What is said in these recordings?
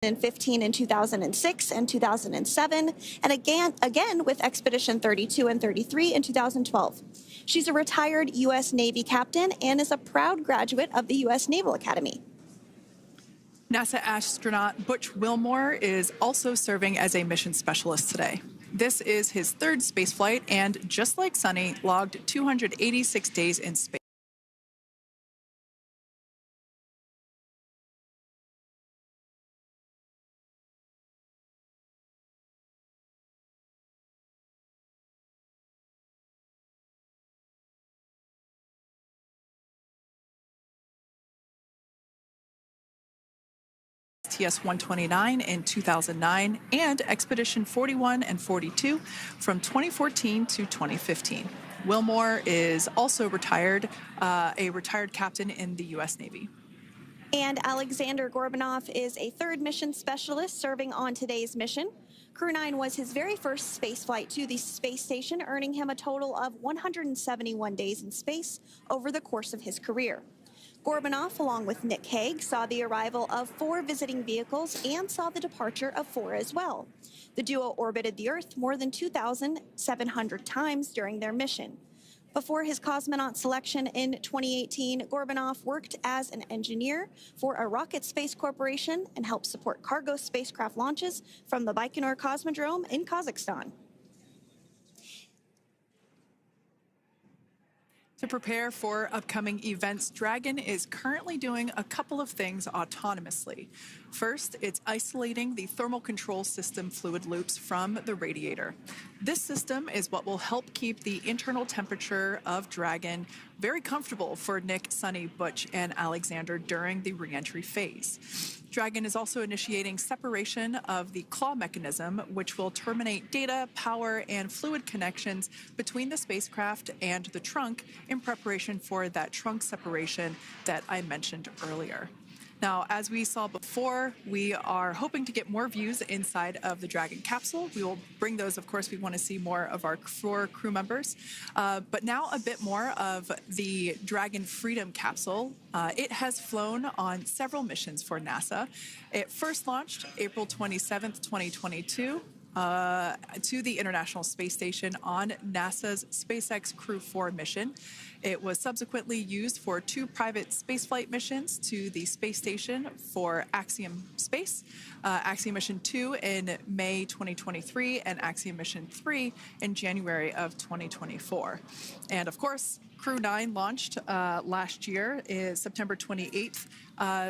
2015 and 2006 and 2007, and again with Expedition 32 and 33 in 2012. She's a retired U.S. Navy captain and is a proud graduate of the U.S. Naval Academy. NASA astronaut Butch Wilmore is also serving as a mission specialist today. This is his third spaceflight and, just like Sunny, logged 286 days in space. TS-129 in 2009 and Expedition 41 and 42 from 2014 to 2015. Wilmore is also retired, a retired captain in the U.S. Navy. And Alexander Gorbanov is a third mission specialist serving on today's mission. Crew-9 was his very first spaceflight to the space station, earning him a total of 171 days in space over the course of his career. Gorbanov, along with Nick Hague, saw the arrival of 4 visiting vehicles and saw the departure of 4 as well. The duo orbited the Earth more than 2,700 times during their mission. Before his cosmonaut selection in 2018, Gorbanov worked as an engineer for a rocket space corporation and helped support cargo spacecraft launches from the Baikonur Cosmodrome in Kazakhstan. To prepare for upcoming events, Dragon is currently doing a couple of things autonomously. First, it's isolating the thermal control system fluid loops from the radiator. This system is what will help keep the internal temperature of Dragon very comfortable for Nick, Sunny, Butch, and Alexander during the re-entry phase. Dragon is also initiating separation of the claw mechanism, which will terminate data, power, and fluid connections between the spacecraft and the trunk in preparation for that trunk separation that I mentioned earlier. Now, as we saw before, we are hoping to get more views inside of the Dragon capsule. We will bring those, of course. We want to see more of our 4 crew members. But now a bit more of the Dragon Freedom capsule. It has flown on several missions for NASA. It first launched April 27th, 2022. To the International Space Station on NASA's SpaceX Crew-9 mission. It was subsequently used for 2 private spaceflight missions to the space station for Axiom Space, Axiom Mission 2 in May 2023, and Axiom Mission 3 in January of 2024. And of course, Crew-9 launched last year, is September 28th.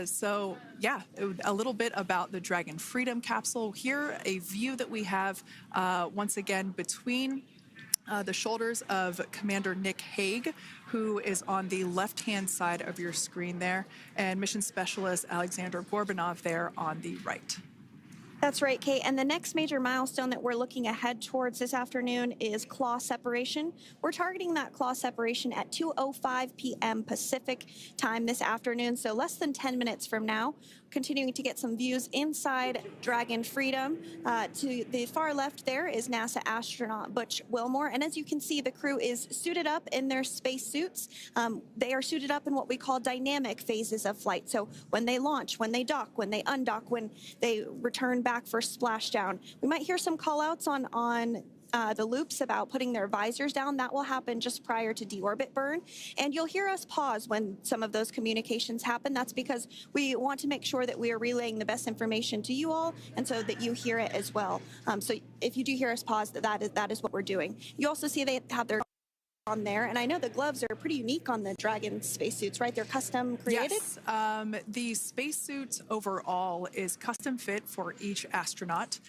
So yeah, a little bit about the Dragon Freedom capsule. Here, a view that we have once again between the shoulders of Commander Nick Hague, who is on the left-hand side of your screen there, and Mission Specialist Alexander Gorbanov there on the right. That's right, Kate. And the next major milestone that we're looking ahead towards this afternoon is claw separation. We're targeting that claw separation at 2:05 p.m. Pacific time this afternoon, so less than 10 minutes from now. Continuing to get some views inside Dragon Freedom. To the far left there is NASA astronaut Butch Wilmore, and as you can see, the crew is suited up in their space suits. They are suited up in what we call dynamic phases of flight. So when they launch, when they dock, when they undock, when they return back for splashdown. We might hear some call-outs on the loops about putting their visors down. That will happen just prior to deorbit burn. And you'll hear us pause when some of those communications happen. That's because we want to make sure that we are relaying the best information to you all, and so that you hear it as well. So if you do hear us pause, that is what we're doing. You also see they have their on there, and I know the gloves are pretty unique on the Dragon spacesuits, right? They're custom created? Yes, the spacesuit overall is custom fit for each astronaut.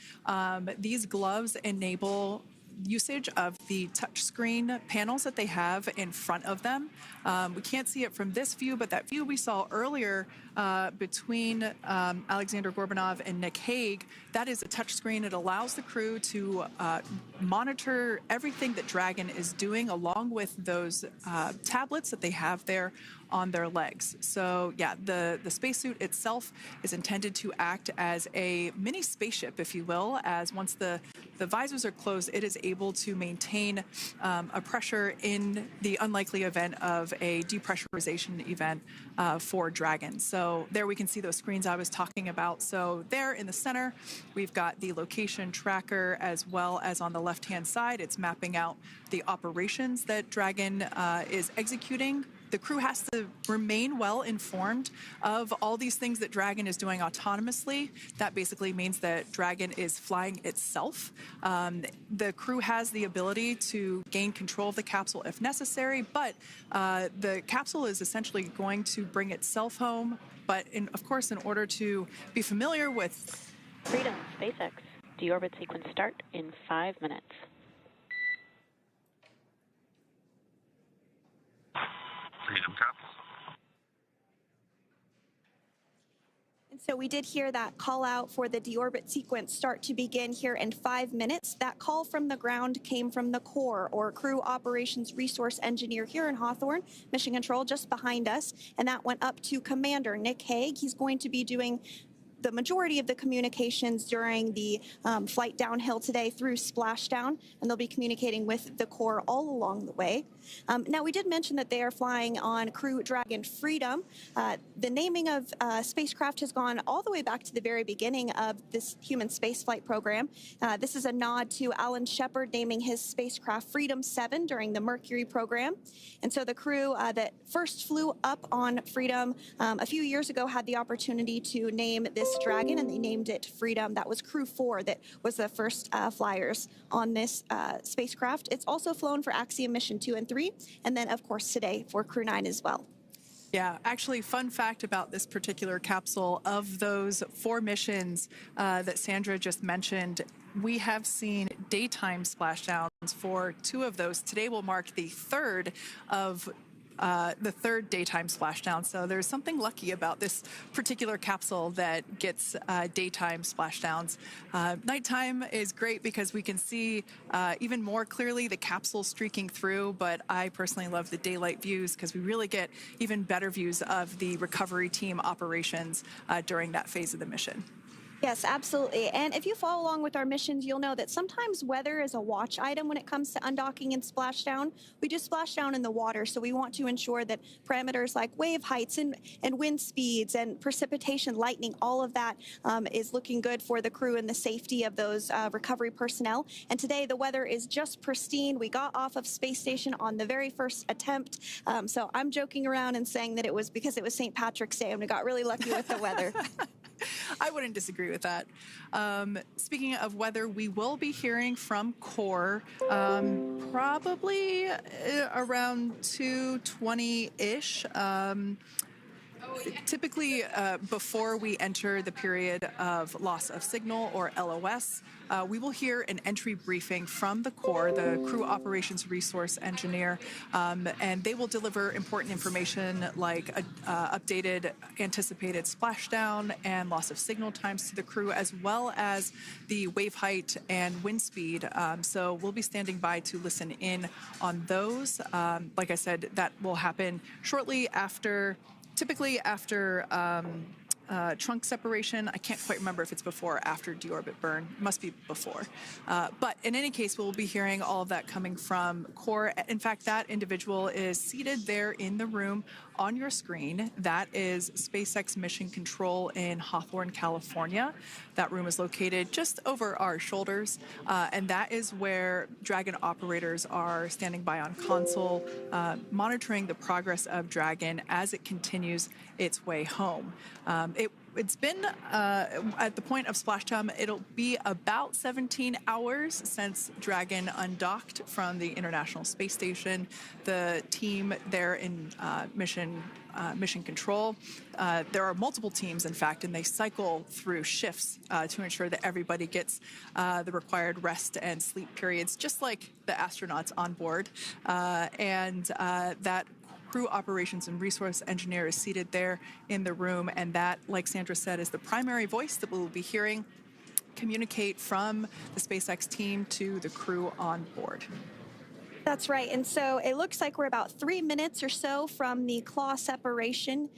These gloves enable usage of the touchscreen panels that they have in front of them. We can't see it from this view, but that view we saw earlier between Alexander Gorbanov and Nick Hague, that is a touchscreen. It allows the crew to monitor everything that Dragon is doing, along with those tablets that they have there on their legs. So yeah, the spacesuit itself is intended to act as a mini spaceship, if you will, as once the visors are closed, it is able to maintain a pressure in the unlikely event of a depressurization event for Dragon. So there we can see those screens I was talking about. So there in the center, we've got the location tracker, as well as on the left-hand side, it's mapping out the operations that Dragon is executing. The crew has to remain well informed of all these things that Dragon is doing autonomously. That basically means that Dragon is flying itself. The crew has the ability to gain control of the capsule if necessary, but the capsule is essentially going to bring itself home. But of course, in order to be familiar with Freedom, SpaceX, deorbit sequence start in 5 minutes. Freedom Cup. And so we did hear that call out for the deorbit sequence start to begin here in 5 minutes. That call from the ground came from the core, or Crew Operations Resource Engineer here in Hawthorne, Mission Control just behind us. And that went up to Commander Nick Hague. He's going to be doing the majority of the communications during the flight downhill today through splashdown, and they'll be communicating with the core all along the way. Now, we did mention that they are flying on Crew Dragon Freedom. The naming of spacecraft has gone all the way back to the very beginning of this human spaceflight program. This is a nod to Alan Shepard naming his spacecraft Freedom 7 during the Mercury program. And so the crew that first flew up on Freedom a few years ago had the opportunity to name this Dragon, and they named it Freedom. That was Crew 4 that was the first flyers on this spacecraft. It's also flown for Axiom Mission 2 and 3, and then, of course, today for Crew-9 as well. Yeah, actually, fun fact about this particular capsule, of those 4 missions that Sandra just mentioned, we have seen daytime splashdowns for 2 of those. Today will mark the third daytime splashdown. So there's something lucky about this particular capsule that gets daytime splashdowns. Nighttime is great because we can see even more clearly the capsule streaking through, but I personally love the daylight views because we really get even better views of the recovery team operations during that phase of the mission. Yes, absolutely. And if you follow along with our missions, you'll know that sometimes weather is a watch item when it comes to undocking and splashdown. We do splashdown in the water, so we want to ensure that parameters like wave heights and wind speeds and precipitation, lightning, all of that is looking good for the crew and the safety of those recovery personnel. And today the weather is just pristine. We got off of space station on the very first attempt. So I'm joking around and saying that it was because it was St. Patrick's Day and we got really lucky with the weather. I wouldn't disagree with that. Speaking of weather, we will be hearing from Core probably around 2:20-ish. Typically, before we enter the period of loss of signal, or LOS, we will hear an entry briefing from the core, the Crew Operations Resource Engineer, and they will deliver important information like updated anticipated splashdown and loss of signal times to the crew, as well as the wave height and wind speed. So we'll be standing by to listen in on those. Like I said, that will happen shortly after, typically after trunk separation. I can't quite remember if it's before or after deorbit burn. It must be before. But in any case, we'll be hearing all of that coming from Core. In fact, that individual is seated there in the room on your screen. That is SpaceX Mission Control in Hawthorne, California. That room is located just over our shoulders, and that is where Dragon operators are standing by on console, monitoring the progress of Dragon as it continues its way home. It's been, at the point of splashdown, it'll be about 17 hours since Dragon undocked from the International Space Station. The team there in Mission Control, there are multiple teams, in fact, and they cycle through shifts to ensure that everybody gets the required rest and sleep periods, just like the astronauts on board. And that Crew Operations and Resource Engineer is seated there in the room, and that, like Sandra said, is the primary voice that we'll be hearing communicate from the SpaceX team to the crew on board. That's right. And so it looks like we're about 3 minutes or so from the claw separation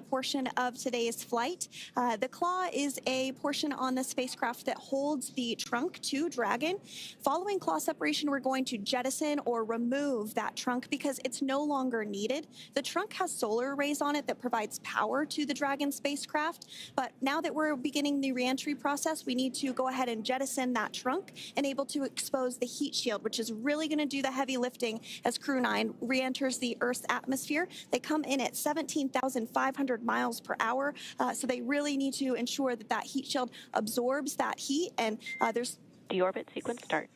portion of today's flight. The claw is a portion on the spacecraft that holds the trunk to Dragon. Following claw separation, we're going to jettison or remove that trunk because it's no longer needed. The trunk has solar arrays on it that provides power to the Dragon spacecraft. But now that we're beginning the reentry process, we need to go ahead and jettison that trunk and able to expose the heat shield, which is really going to do the heavy lifting as Crew-9 re-enters the Earth's atmosphere. They come in at 17,500 miles per hour, so they really need to ensure that that heat shield absorbs that heat, and there's... Deorbit sequence start.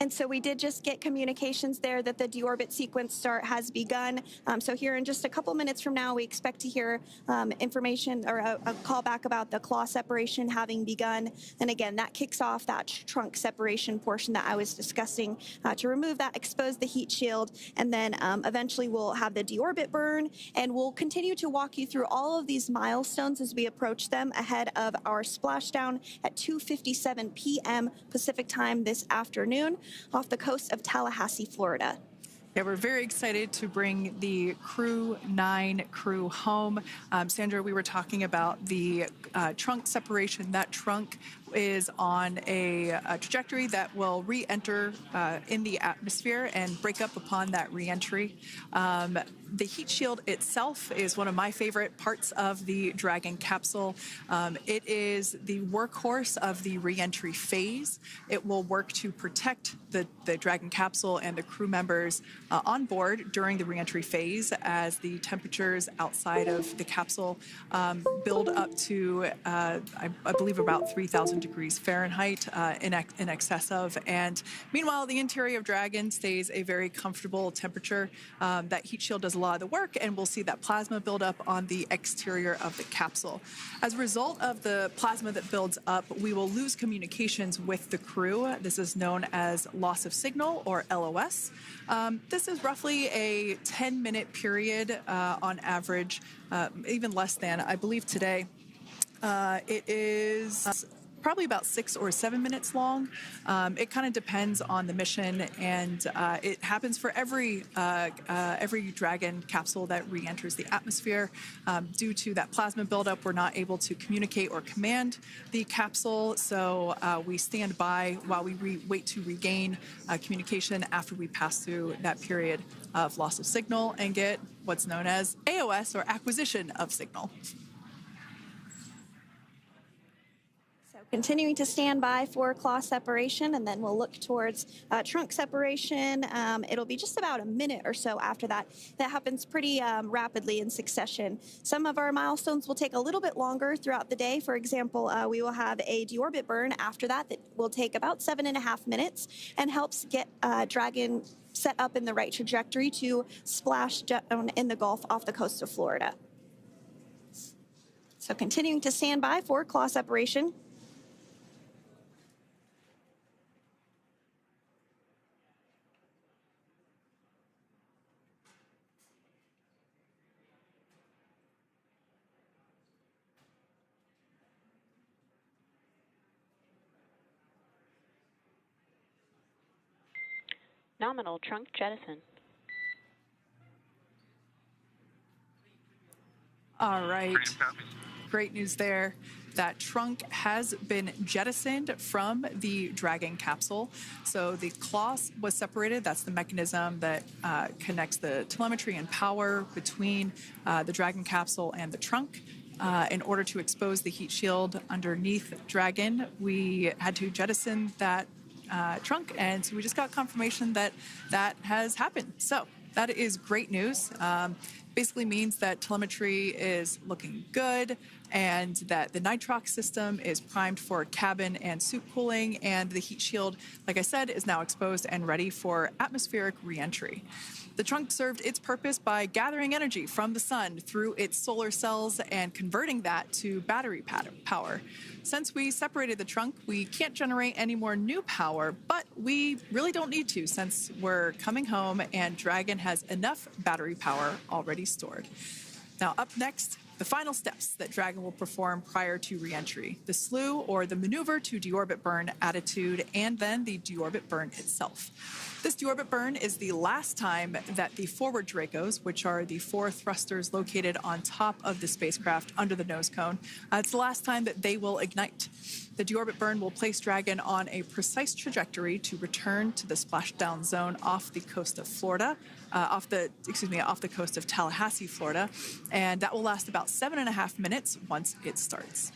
And so we did just get communications there that the deorbit sequence start has begun. So here in just a couple minutes from now, we expect to hear information or a call back about the claw separation having begun. And again, that kicks off that trunk separation portion that I was discussing to remove that, expose the heat shield, and then eventually we'll have the deorbit burn. And we'll continue to walk you through all of these milestones as we approach them ahead of our splashdown at 2:57 p.m. Pacific time this afternoon, off the coast of Tallahassee, Florida. Yeah, we're very excited to bring the Crew-9 crew home. Sandra, we were talking about the trunk separation. That trunk is on a trajectory that will re-enter in the atmosphere and break up upon that re-entry. The heat shield itself is one of my favorite parts of the Dragon capsule. It is the workhorse of the re-entry phase. It will work to protect the Dragon capsule and the crew members on board during the re-entry phase as the temperatures outside of the capsule build up to, I believe, about 3,000 degrees Fahrenheit in excess of. And meanwhile, the interior of Dragon stays a very comfortable temperature. That heat shield does a lot of the work, and we'll see that plasma build up on the exterior of the capsule. As a result of the plasma that builds up, we will lose communications with the crew. This is known as loss of signal, or LOS. This is roughly a 10-minute period on average, even less than. I believe today it is probably about 6 or 7 minutes long. It kind of depends on the mission, and it happens for every Dragon capsule that re-enters the atmosphere. Due to that plasma buildup, we're not able to communicate or command the capsule, so we stand by while we wait to regain communication after we pass through that period of loss of signal and get what's known as AOS, or acquisition of signal. Continuing to stand by for claw separation, and then we'll look towards trunk separation. It'll be just about a minute or so after that. That happens pretty rapidly in succession. Some of our milestones will take a little bit longer throughout the day. For example, we will have a deorbit burn after that will take about 7.5 minutes and helps get Dragon set up in the right trajectory to splash down in the Gulf off the coast of Florida. So continuing to stand by for claw separation. Nominal trunk jettison. All right. Great news there. That trunk has been jettisoned from the Dragon capsule. So the claw was separated. That's the mechanism that connects the telemetry and power between the Dragon capsule and the trunk. In order to expose the heat shield underneath Dragon, we had to jettison that trunk, and so we just got confirmation that that has happened. So that is great news. Basically means that telemetry is looking good, and that the nitrox system is primed for cabin and suit cooling, and the heat shield, like I said, is now exposed and ready for atmospheric re-entry. The trunk served its purpose by gathering energy from the sun through its solar cells and converting that to battery power. Since we separated the trunk, we can't generate any more new power, but we really don't need to since we're coming home and Dragon has enough battery power already stored. Now, up next, the final steps that Dragon will perform prior to re-entry: the slew, or the maneuver to deorbit burn attitude, and then the deorbit burn itself. This deorbit burn is the last time that the forward Dracos, which are the 4 thrusters located on top of the spacecraft under the nose cone, it's the last time that they will ignite. The deorbit burn will place Dragon on a precise trajectory to return to the splashdown zone off the coast of Florida, off the coast of Tallahassee, Florida, and that will last about 7.5 minutes once it starts.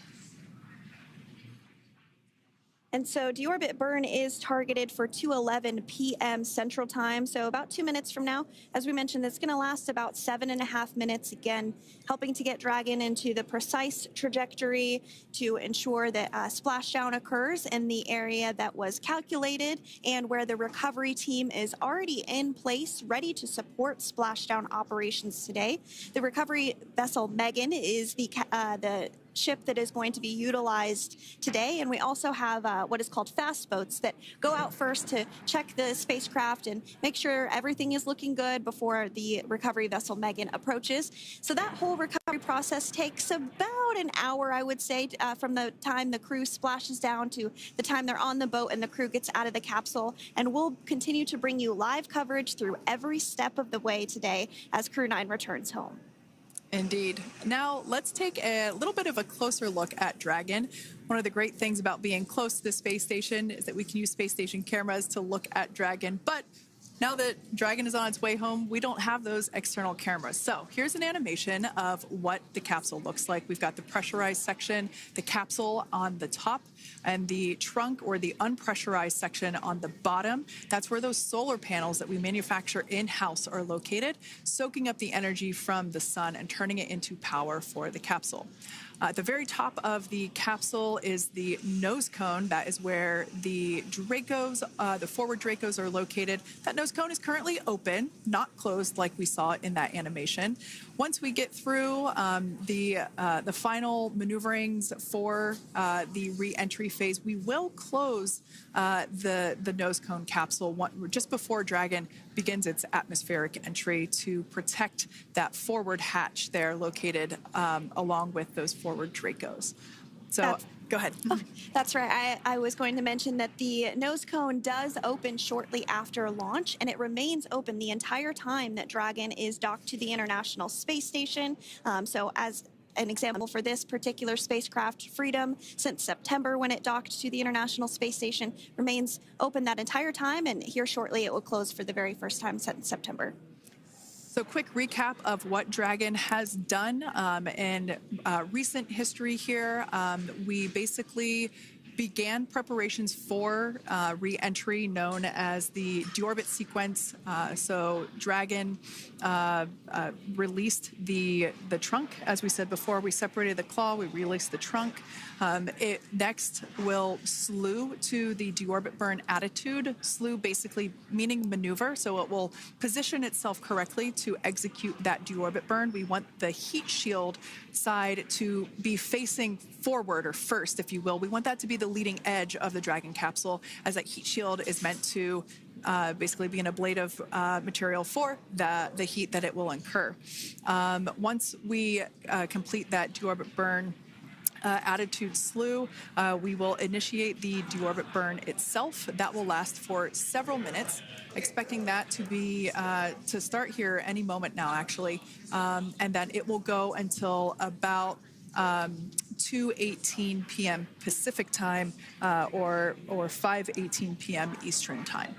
And so deorbit burn is targeted for 2:11 p.m. Central Time, so about 2 minutes from now. As we mentioned, it's going to last about 7.5 minutes, again, helping to get Dragon into the precise trajectory to ensure that splashdown occurs in the area that was calculated and where the recovery team is already in place, ready to support splashdown operations today. The recovery vessel Megan is the ship that is going to be utilized today, and we also have what is called fast boats that go out first to check the spacecraft and make sure everything is looking good before the recovery vessel Megan approaches. So that whole recovery process takes about an hour, I would say, from the time the crew splashes down to the time they're on the boat and the crew gets out of the capsule. And we'll continue to bring you live coverage through every step of the way today as Crew-9 returns home. Indeed. Now, let's take a little bit of a closer look at Dragon. One of the great things about being close to the space station is that we can use space station cameras to look at Dragon, but now that Dragon is on its way home, we don't have those external cameras. So here's an animation of what the capsule looks like. We've got the pressurized section, the capsule on the top, and the trunk, or the unpressurized section, on the bottom. That's where those solar panels that we manufacture in-house are located, soaking up the energy from the sun and turning it into power for the capsule. At the very top of the capsule is the nose cone. That is where the Dracos, the forward Dracos, are located. That nose cone is currently open, not closed like we saw in that animation. Once we get through the final maneuverings for the re-entry phase, we will close the nose cone capsule just before Dragon begins its atmospheric entry to protect that forward hatch there located along with those forward Dracos. So go ahead. Oh, that's right. I was going to mention that the nose cone does open shortly after launch, and it remains open the entire time that Dragon is docked to the International Space Station. So as an example for this particular spacecraft, Freedom, since September when it docked to the International Space Station, remains open that entire time, and here shortly it will close for the very first time since September. So quick recap of what Dragon has done in recent history here. We basically began preparations for re-entry known as the deorbit sequence. So Dragon released the trunk. As we said before, we separated the claw, we released the trunk. It next will slew to the deorbit burn attitude. Slew basically meaning maneuver, so it will position itself correctly to execute that deorbit burn. We want the heat shield side to be facing forward, or first, if you will. We want that to be the leading edge of the Dragon capsule, as that heat shield is meant to basically be an ablative material for the heat that it will incur. Once we complete that deorbit burn attitude slew, we will initiate the deorbit burn itself. That will last for several minutes, expecting that to be to start here any moment now, actually, and then it will go until about 2:18 p.m. Pacific time or 5:18 p.m. Eastern time.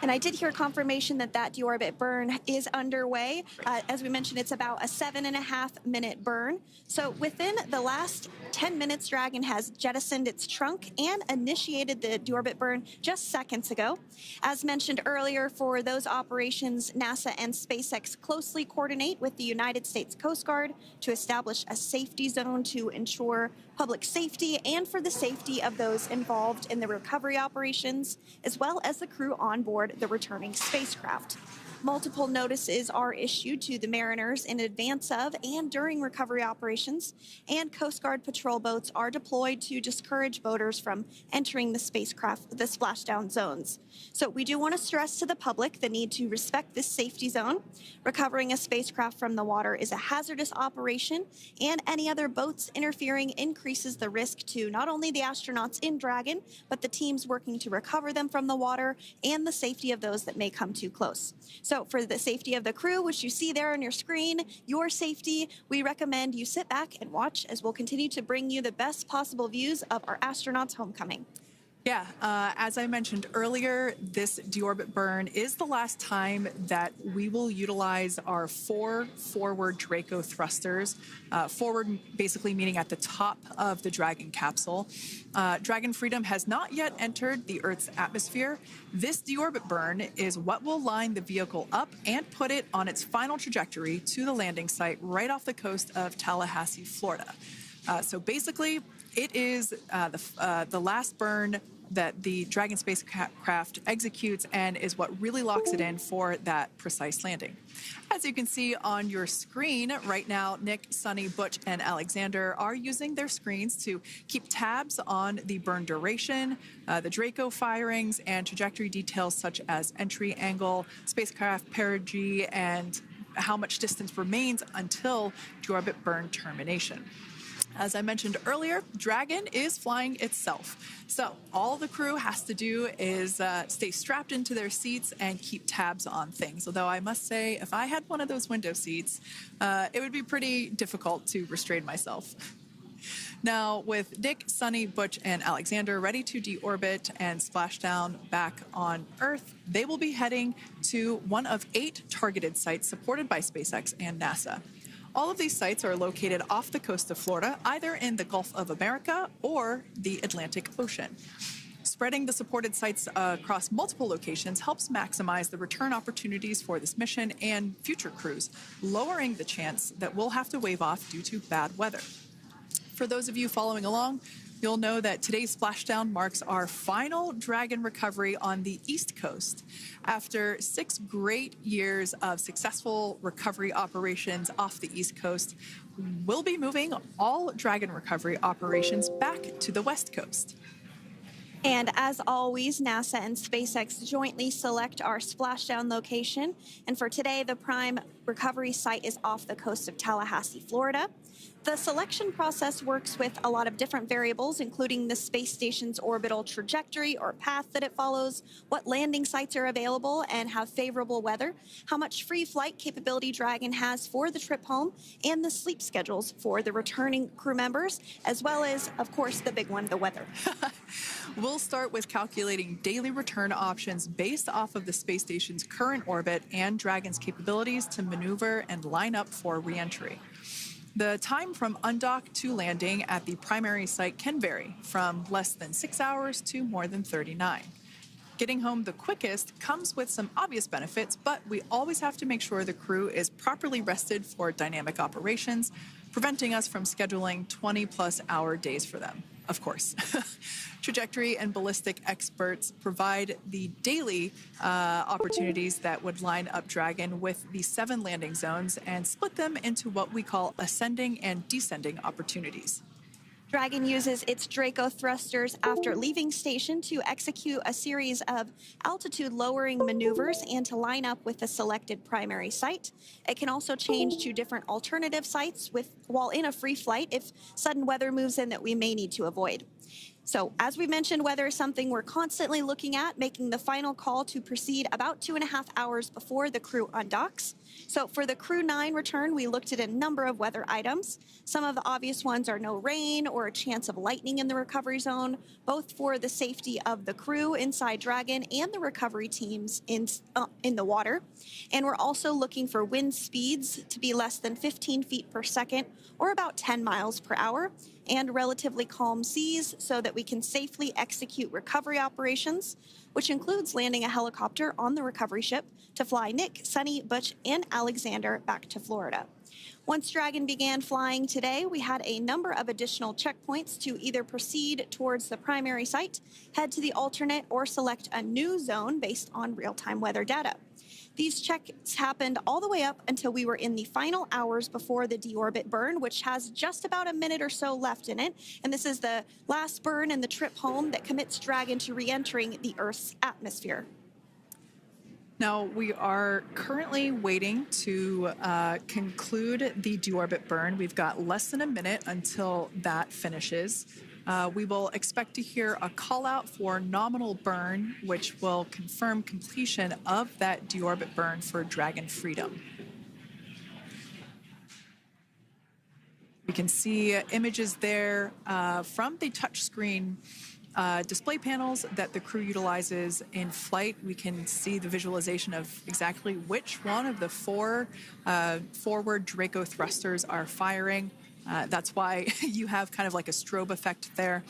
And I did hear confirmation that that deorbit burn is underway. As we mentioned, it's about a 7.5-minute burn. So within the last 10 minutes, Dragon has jettisoned its trunk and initiated the deorbit burn just seconds ago. As mentioned earlier, for those operations, NASA and SpaceX closely coordinate with the United States Coast Guard to establish a safety zone to ensure public safety and for the safety of those involved in the recovery operations, as well as the crew on board the returning spacecraft. Multiple notices are issued to the mariners in advance of and during recovery operations, and Coast Guard patrol boats are deployed to discourage boaters from entering the spacecraft, the splashdown zones. So we do want to stress to the public the need to respect this safety zone. Recovering a spacecraft from the water is a hazardous operation, and any other boats interfering increases the risk to not only the astronauts in Dragon, but the teams working to recover them from the water and the safety of those that may come too close. So for the safety of the crew, which you see there on your screen, your safety, we recommend you sit back and watch as we'll continue to bring you the best possible views of our astronauts' homecoming. Yeah, as I mentioned earlier, this deorbit burn is the last time that we will utilize our 4 forward Draco thrusters. Forward basically meaning at the top of the Dragon capsule. Dragon Freedom has not yet entered the Earth's atmosphere. This deorbit burn is what will line the vehicle up and put it on its final trajectory to the landing site right off the coast of Tallahassee, Florida. So basically, it is the last burn that the Dragon spacecraft executes and is what really locks it in for that precise landing. As you can see on your screen right now, Nick, Sunny, Butch, and Alexander are using their screens to keep tabs on the burn duration, the Draco firings, and trajectory details such as entry angle, spacecraft perigee, and how much distance remains until deorbit burn termination. As I mentioned earlier, Dragon is flying itself. So all the crew has to do is stay strapped into their seats and keep tabs on things. Although I must say, if I had one of those window seats, it would be pretty difficult to restrain myself. Now, with Nick, Sunny, Butch, and Alexander ready to deorbit and splash down back on Earth, they will be heading to one of 8 targeted sites supported by SpaceX and NASA. All of these sites are located off the coast of Florida, either in the Gulf of America or the Atlantic Ocean. Spreading the supported sites across multiple locations helps maximize the return opportunities for this mission and future crews, lowering the chance that we'll have to wave off due to bad weather. For those of you following along, you'll know that today's splashdown marks our final Dragon recovery on the East Coast. After 6 great years of successful recovery operations off the East Coast, we'll be moving all Dragon recovery operations back to the West Coast. And as always, NASA and SpaceX jointly select our splashdown location. And for today, the prime recovery site is off the coast of Tallahassee, Florida. The selection process works with a lot of different variables, including the space station's orbital trajectory or path that it follows, what landing sites are available and have favorable weather, how much free flight capability Dragon has for the trip home, and the sleep schedules for the returning crew members, as well as, of course, the big one, the weather. We'll start with calculating daily return options based off of the space station's current orbit and Dragon's capabilities to maneuver and line up for re-entry. The time from undock to landing at the primary site can vary from less than 6 hours to more than 39. Getting home the quickest comes with some obvious benefits, but we always have to make sure the crew is properly rested for dynamic operations, preventing us from scheduling 20-plus hour days for them, of course. Trajectory and ballistic experts provide the daily opportunities that would line up Dragon with the 7 landing zones and split them into what we call ascending and descending opportunities. Dragon uses its Draco thrusters after leaving station to execute a series of altitude-lowering maneuvers and to line up with the selected primary site. It can also change to different alternative sites while in a free flight if sudden weather moves in that we may need to avoid. So as we mentioned, weather is something we're constantly looking at, making the final call to proceed about 2.5 hours before the crew undocks. So for the Crew-9 return, we looked at a number of weather items. Some of the obvious ones are no rain or a chance of lightning in the recovery zone, both for the safety of the crew inside Dragon and the recovery teams in the water. And we're also looking for wind speeds to be less than 15 feet per second or about 10 miles per hour, and relatively calm seas so that we can safely execute recovery operations, which includes landing a helicopter on the recovery ship to fly Nick, Sunny, Butch, and Alexander back to Florida. Once Dragon began flying today, we had a number of additional checkpoints to either proceed towards the primary site, head to the alternate, or select a new zone based on real-time weather data. These checks happened all the way up until we were in the final hours before the deorbit burn, which has just about a minute or so left in it. And this is the last burn in the trip home that commits Dragon to re-entering the Earth's atmosphere. Now, we are currently waiting to conclude the deorbit burn. We've got less than a minute until that finishes. We will expect to hear a call out for nominal burn, which will confirm completion of that deorbit burn for Dragon Freedom. We can see images there from the touchscreen display panels that the crew utilizes in flight. We can see the visualization of exactly which one of the four forward Draco thrusters are firing. That's why you have kind of like a strobe effect there.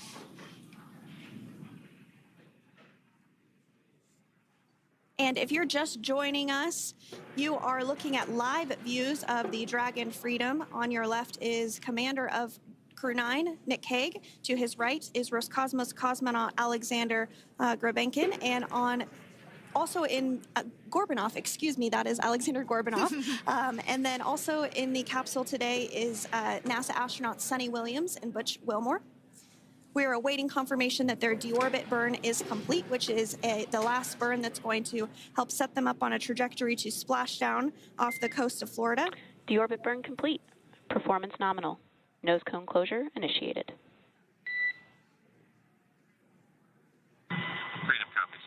And if you're just joining us, you are looking at live views of the Dragon Freedom. On your left is Commander of Crew-9, Nick Hague. To his right is Roscosmos cosmonaut Alexander Grabenkin. And also in Gorbanov, excuse me, that is Alexander Gorbanov. And then also in the capsule today is NASA astronauts Sunny Williams and Butch Wilmore. We're awaiting confirmation that their deorbit burn is complete, which is the last burn that's going to help set them up on a trajectory to splash down off the coast of Florida. Deorbit burn complete. Performance nominal. Nose cone closure initiated. Freedom copies.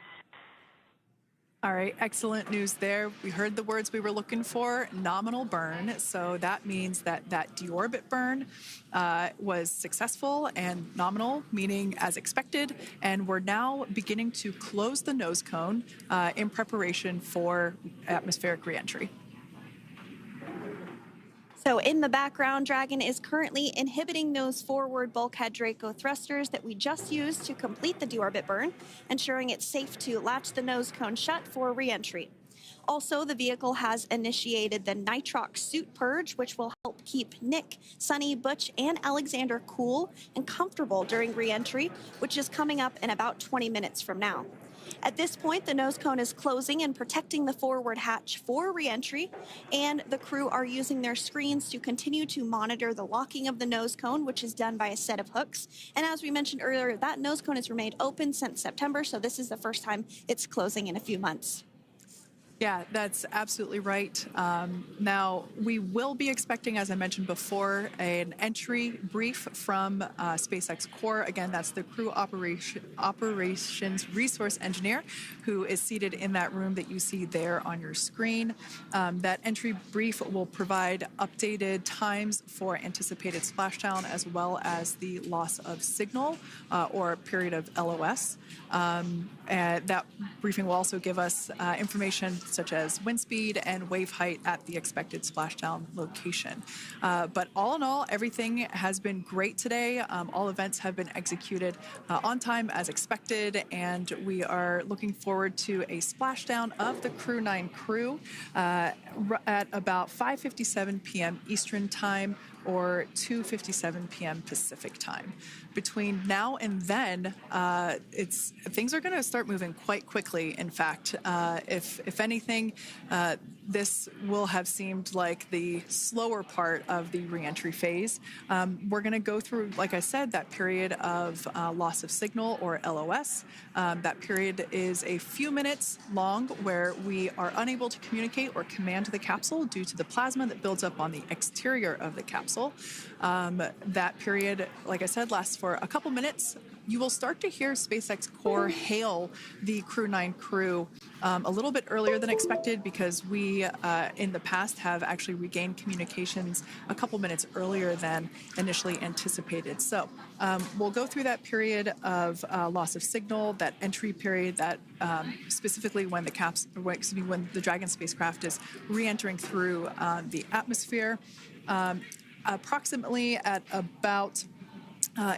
All right, excellent news there. We heard the words we were looking for, nominal burn. So that means that that deorbit burn was successful and nominal, meaning as expected. And we're now beginning to close the nose cone in preparation for atmospheric reentry. So in the background, Dragon is currently inhibiting those forward bulkhead Draco thrusters that we just used to complete the deorbit burn, ensuring it's safe to latch the nose cone shut for reentry. Also, the vehicle has initiated the nitrox suit purge, which will help keep Nick, Sunny, Butch, and Alexander cool and comfortable during reentry, which is coming up in about 20 minutes from now. At this point, the nose cone is closing and protecting the forward hatch for reentry, and the crew are using their screens to continue to monitor the locking of the nose cone, which is done by a set of hooks. And as we mentioned earlier, that nose cone has remained open since September, so this is the first time it's closing in a few months. Yeah, that's absolutely right. Now, we will be expecting, as I mentioned before, an entry brief from SpaceX Core. Again, that's the crew operations resource engineer who is seated in that room that you see there on your screen. That entry brief will provide updated times for anticipated splashdown as well as the loss of signal or period of LOS. That briefing will also give us information such as wind speed and wave height at the expected splashdown location. But all in all, everything has been great today. All events have been executed on time as expected, and we are looking forward to a splashdown of the Crew-9 crew at about 5:57 p.m. Eastern Time or 2:57 p.m. Pacific Time. Between now and then, things are going to start moving quite quickly. In fact, if anything, this will have seemed like the slower part of the reentry phase. We're going to go through, like I said, that period of loss of signal or LOS. That period is a few minutes long where we are unable to communicate or command the capsule due to the plasma that builds up on the exterior of the capsule. That period, like I said, lasts for a couple minutes. you will start to hear SpaceX Core hail the Crew-9 crew a little bit earlier than expected, because we, in the past, have actually regained communications a couple minutes earlier than initially anticipated. So we'll go through that period of loss of signal, that entry period, that specifically when when the Dragon spacecraft is re-entering through the atmosphere, approximately at about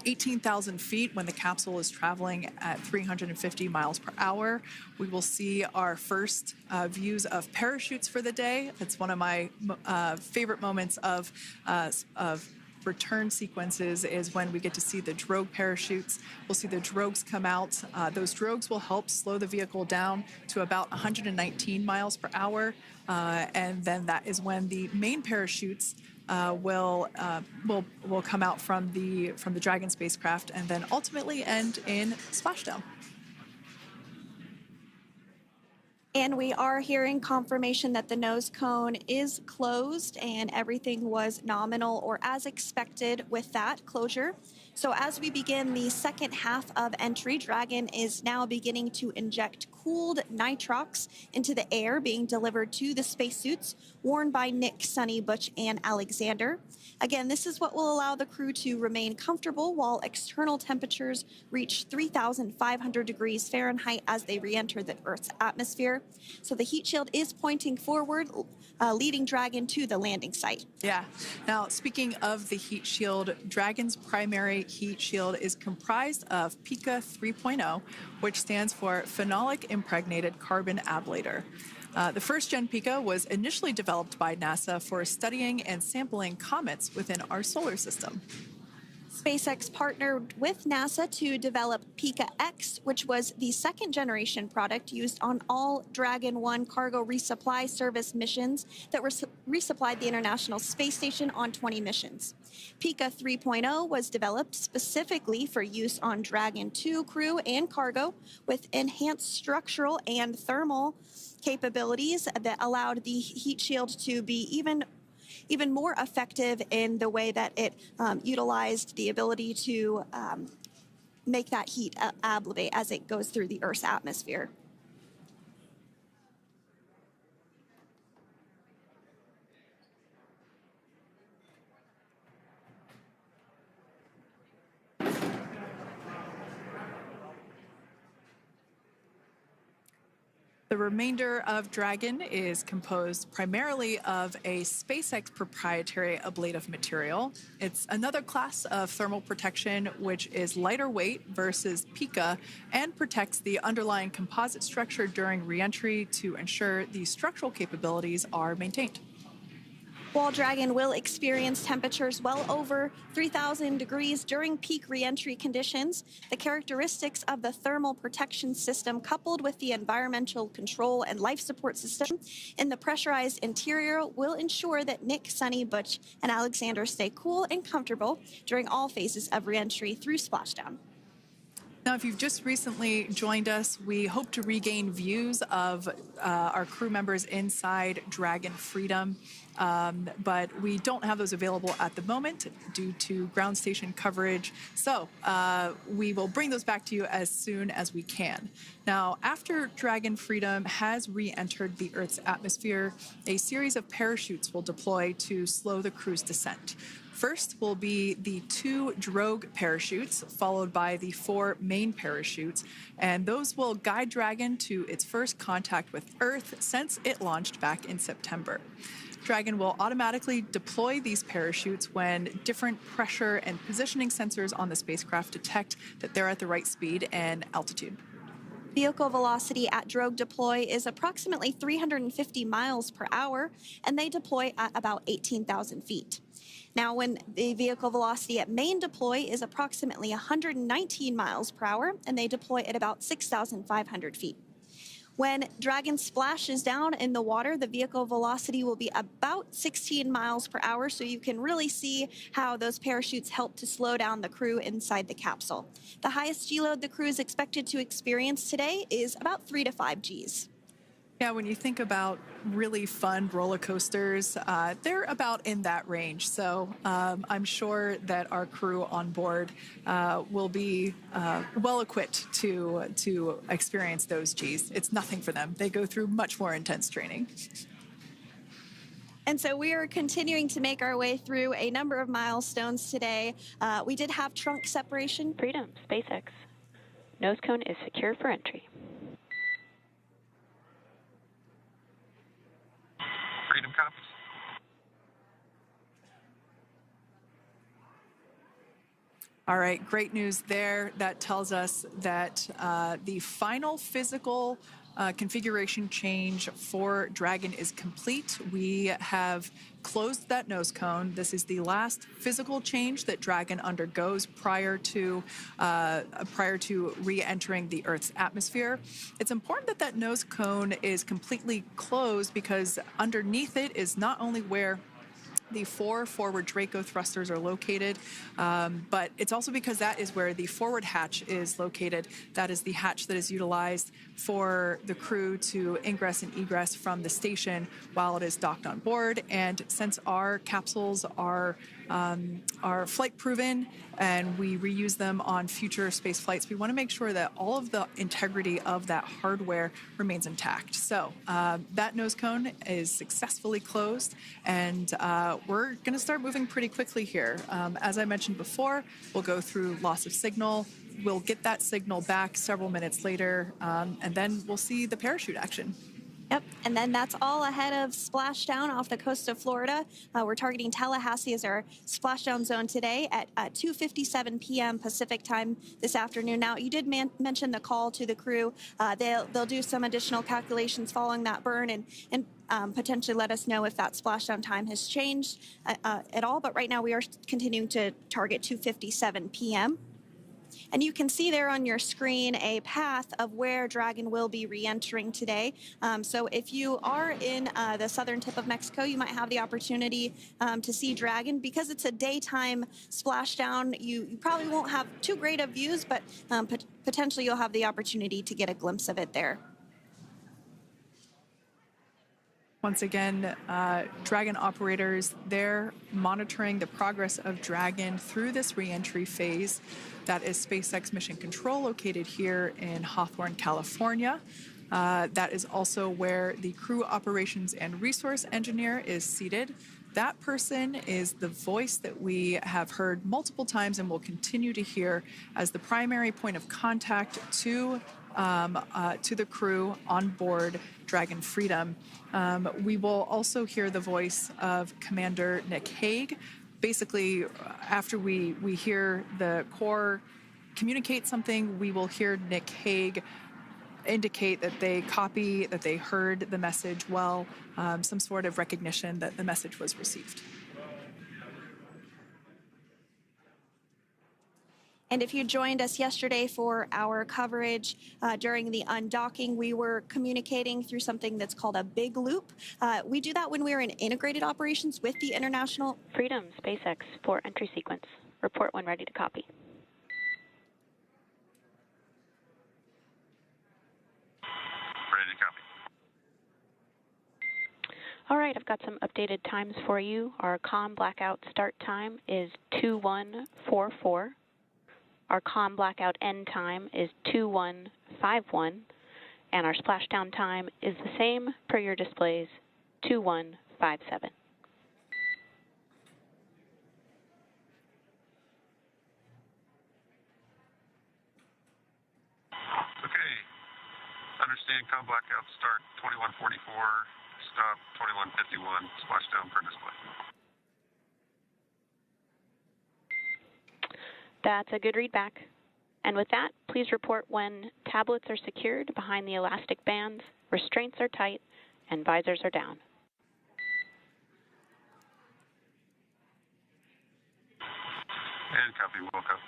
18,000 feet, when the capsule is traveling at 350 miles per hour. We will see our first views of parachutes for the day. It's one of my favorite moments of return sequences, is when we get to see the drogue parachutes. We'll see the drogues come out. Those drogues will help slow the vehicle down to about 119 miles per hour. And then that is when the main parachutes will come out from the Dragon spacecraft, and then ultimately end in splashdown. And we are hearing confirmation that the nose cone is closed and everything was nominal or as expected with that closure. So as we begin the second half of entry, Dragon is now beginning to inject cooled nitrox into the air being delivered to the spacesuits worn by Nick, Sunny, Butch, and Alexander. Again, this is what will allow the crew to remain comfortable while external temperatures reach 3,500 degrees Fahrenheit as they re-enter the Earth's atmosphere. So the heat shield is pointing forward, leading Dragon to the landing site. Yeah. Now, speaking of the heat shield, Dragon's primary heat shield is comprised of PICA 3.0, which stands for Phenolic Impregnated Carbon Ablator. The first-gen PICA was initially developed by NASA for studying and sampling comets within our solar system. SpaceX partnered with NASA to develop PICA X, which was the second-generation product used on all Dragon 1 cargo resupply service missions that resupplied the International Space Station on 20 missions. PICA 3.0 was developed specifically for use on Dragon 2 crew and cargo, with enhanced structural and thermal capabilities that allowed the heat shield to be even more effective in the way that it utilized the ability to make that heat ablevate as it goes through the Earth's atmosphere. The remainder of Dragon is composed primarily of a SpaceX proprietary ablative material. It's another class of thermal protection which is lighter weight versus PICA and protects the underlying composite structure during reentry to ensure the structural capabilities are maintained. While Dragon will experience temperatures well over 3,000 degrees during peak reentry conditions, the characteristics of the thermal protection system, coupled with the environmental control and life support system in the pressurized interior, will ensure that Nick, Sunny, Butch, and Alexander stay cool and comfortable during all phases of reentry through splashdown. Now, if you've just recently joined us, we hope to regain views of our crew members inside Dragon Freedom, but we don't have those available at the moment due to ground station coverage. So we will bring those back to you as soon as we can. Now, after Dragon Freedom has re-entered the Earth's atmosphere, a series of parachutes will deploy to slow the crew's descent. First will be the 2 drogue parachutes, followed by the 4 main parachutes, and those will guide Dragon to its first contact with Earth since it launched back in September. Dragon will automatically deploy these parachutes when different pressure and positioning sensors on the spacecraft detect that they're at the right speed and altitude. Vehicle velocity at drogue deploy is approximately 350 miles per hour, and they deploy at about 18,000 feet. Now, when the vehicle velocity at main deploy is approximately 119 miles per hour, and they deploy at about 6,500 feet. When Dragon splashes down in the water, the vehicle velocity will be about 16 miles per hour, so you can really see how those parachutes help to slow down the crew inside the capsule. The highest G load the crew is expected to experience today is about 3 to 5 Gs. Yeah, when you think about really fun roller coasters, they're about in that range. So I'm sure that our crew on board will be well equipped to experience those Gs. It's nothing for them. They go through much more intense training. And so we are continuing to make our way through a number of milestones today. We did have trunk separation. Freedom, SpaceX. Nose cone is secure for entry. Freedom copies. All right, great news there. That tells us that the final physical configuration change for Dragon is complete. We have closed that nose cone. This is the last physical change that Dragon undergoes prior to re-entering the Earth's atmosphere. It's important that that nose cone is completely closed because underneath it is not only where the 4 forward Draco thrusters are located, but it's also because that is where the forward hatch is located. That is the hatch that is utilized for the crew to ingress and egress from the station while it is docked on board. And since our capsules are flight proven and we reuse them on future space flights, we want to make sure that all of the integrity of that hardware remains intact. So that nose cone is successfully closed, and we're going to start moving pretty quickly here. As I mentioned before, we'll go through loss of signal. We'll get that signal back several minutes later, and then we'll see the parachute action. Yep, and then that's all ahead of splashdown off the coast of Florida. We're targeting Tallahassee as our splashdown zone today at 2:57 p.m. Pacific time this afternoon. Now, you did mention the call to the crew. They'll do some additional calculations following that burn and potentially let us know if that splashdown time has changed at all. But right now, we are continuing to target 2:57 p.m. And you can see there on your screen a path of where Dragon will be re-entering today. So if you are in the southern tip of Mexico, you might have the opportunity to see Dragon. Because it's a daytime splashdown, you probably won't have too great of views, but potentially you'll have the opportunity to get a glimpse of it there. Once again, Dragon operators, they're monitoring the progress of Dragon through this re-entry phase. That is SpaceX Mission Control, located here in Hawthorne, California. That is also where the crew operations and resource engineer is seated. That person is the voice that we have heard multiple times and will continue to hear as the primary point of contact to the crew on board Dragon Freedom. We will also hear the voice of Commander Nick Hague. Basically, after we hear the Corps communicate something, we will hear Nick Hague indicate that they copy, that they heard the message well, some sort of recognition that the message was received. And if you joined us yesterday for our coverage during the undocking, we were communicating through something that's called a big loop. We do that when we're in integrated operations with the International Freedom, SpaceX, for entry sequence. Report when ready to copy. Ready to copy. All right, I've got some updated times for you. Our comm blackout start time is 2144. Our comm blackout end time is 2151, and our splashdown time is the same per your displays, 2157. Okay. Understand comm blackout start 2144, stop 2151, splashdown per display. That's a good readback. And with that, please report when tablets are secured behind the elastic bands, restraints are tight, and visors are down. And copy, Wilco.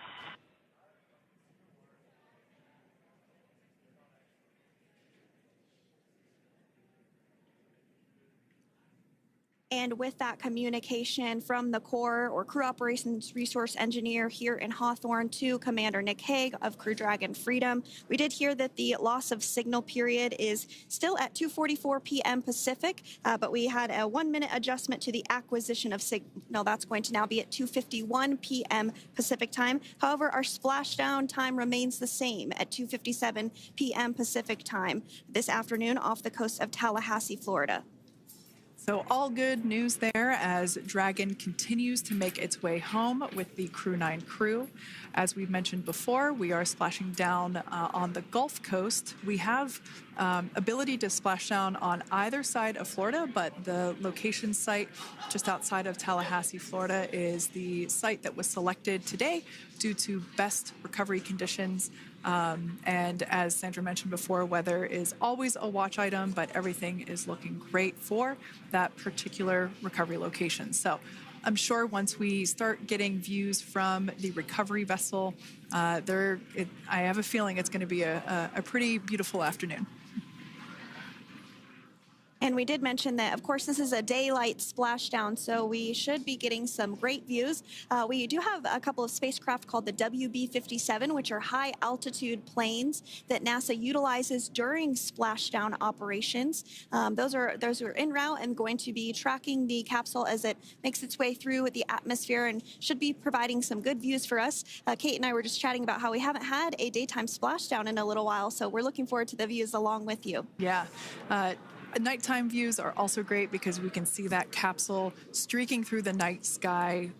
And with that communication from the Corps or Crew Operations Resource Engineer here in Hawthorne to Commander Nick Hague of Crew Dragon Freedom, we did hear that the loss of signal period is still at 2:44 p.m. Pacific, but we had a 1-minute adjustment to the acquisition of signal. That's going to now be at 2:51 p.m. Pacific time. However, our splashdown time remains the same at 2:57 p.m. Pacific time this afternoon off the coast of Tallahassee, Florida. So all good news there as Dragon continues to make its way home with the Crew-9 crew. As we've mentioned before, we are splashing down on the Gulf Coast. We have ability to splash down on either side of Florida, but the location site just outside of Tallahassee, Florida is the site that was selected today due to best recovery conditions. And as Sandra mentioned before, weather is always a watch item, but everything is looking great for that particular recovery location. So I'm sure once we start getting views from the recovery vessel, I have a feeling it's going to be a pretty beautiful afternoon. And we did mention that, of course, this is a daylight splashdown, so we should be getting some great views. We do have a couple of spacecraft called the WB-57, which are high-altitude planes that NASA utilizes during splashdown operations. Those are en route and going to be tracking the capsule as it makes its way through the atmosphere and should be providing some good views for us. Kate and I were just chatting about how we haven't had a daytime splashdown in a little while, so we're looking forward to the views along with you. Yeah. Nighttime views are also great because we can see that capsule streaking through the night sky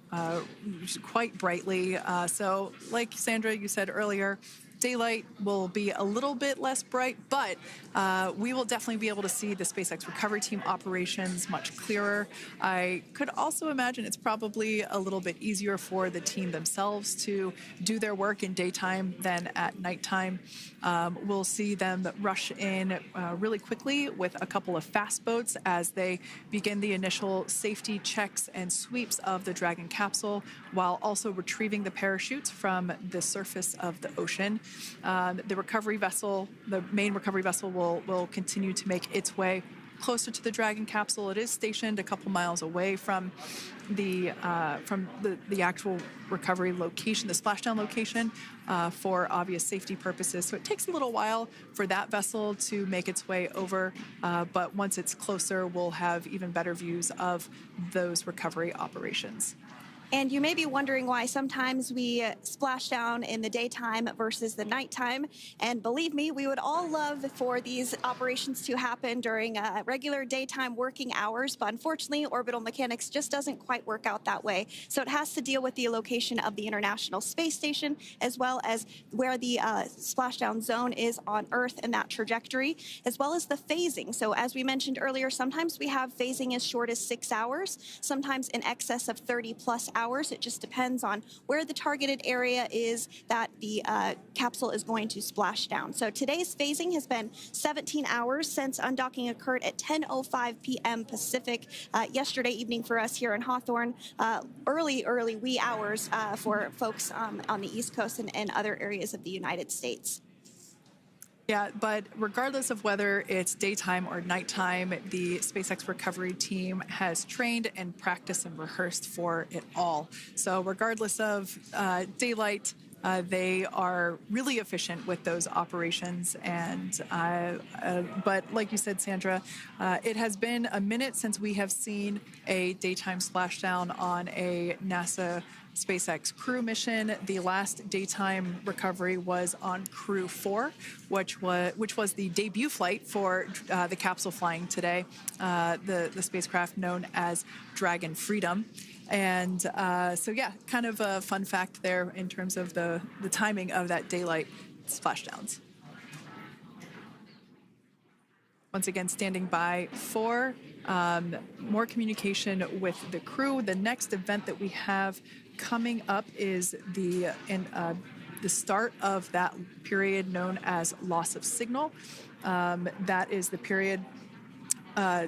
quite brightly. So like Sandra, you said earlier, daylight will be a little bit less bright, but we will definitely be able to see the SpaceX recovery team operations much clearer. I could also imagine it's probably a little bit easier for the team themselves to do their work in daytime than at nighttime. We'll see them rush in really quickly with a couple of fast boats as they begin the initial safety checks and sweeps of the Dragon capsule while also retrieving the parachutes from the surface of the ocean. The recovery vessel, the main recovery vessel, will continue to make its way closer to the Dragon capsule. It is stationed a couple miles away from the actual recovery location, the splashdown location, for obvious safety purposes. So it takes a little while for that vessel to make its way over, but once it's closer, we'll have even better views of those recovery operations. And you may be wondering why sometimes we splash down in the daytime versus the nighttime. And believe me, we would all love for these operations to happen during regular daytime working hours. But unfortunately, orbital mechanics just doesn't quite work out that way. So it has to deal with the location of the International Space Station, as well as where the splashdown zone is on Earth and that trajectory, as well as the phasing. So as we mentioned earlier, sometimes we have phasing as short as 6 hours, sometimes in excess of 30+ hours. It just depends on where the targeted area is that the capsule is going to splash down. So today's phasing has been 17 hours since undocking occurred at 10:05 p.m. Pacific yesterday evening for us here in Hawthorne. Early wee hours for folks on the East Coast and other areas of the United States. Yeah, but regardless of whether it's daytime or nighttime, the SpaceX recovery team has trained and practiced and rehearsed for it all. So regardless of daylight, they are really efficient with those operations. And but like you said, Sandra, it has been a minute since we have seen a daytime splashdown on a NASA SpaceX crew mission. The last daytime recovery was on Crew-4, which was the debut flight for the capsule flying today, the spacecraft known as Dragon Freedom. And so, yeah, kind of a fun fact there in terms of the timing of that daylight splashdowns. Once again, standing by for more communication with the crew. The next event that we have coming up is the start of that period known as loss of signal. That is the period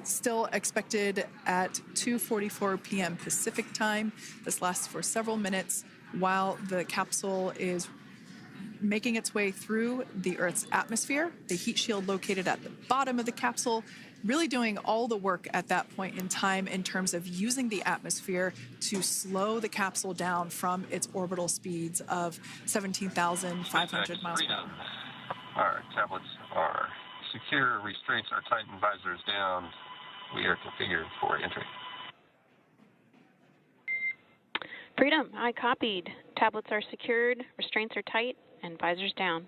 still expected at 2:44 p.m. Pacific time. This lasts for several minutes while the capsule is making its way through the Earth's atmosphere, the heat shield located at the bottom of the capsule, really doing all the work at that point in time in terms of using the atmosphere to slow the capsule down from its orbital speeds of 17,500 miles per hour. Our tablets are secure, restraints are tightened, visors down. We are configured for entry. Freedom, I copied. Tablets are secured, restraints are tight, and visors down.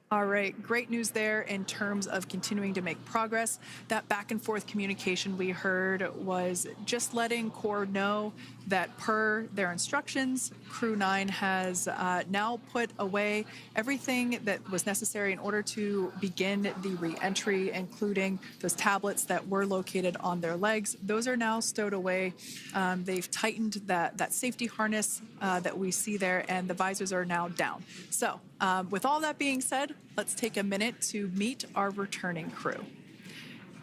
All right, great news there in terms of continuing to make progress. That back and forth communication we heard was just letting Core know that per their instructions, Crew-9 has now put away everything that was necessary in order to begin the re-entry, including those tablets that were located on their legs. Those are now stowed away. They've tightened that safety harness that we see there, and the visors are now down. So with all that being said, let's take a minute to meet our returning crew.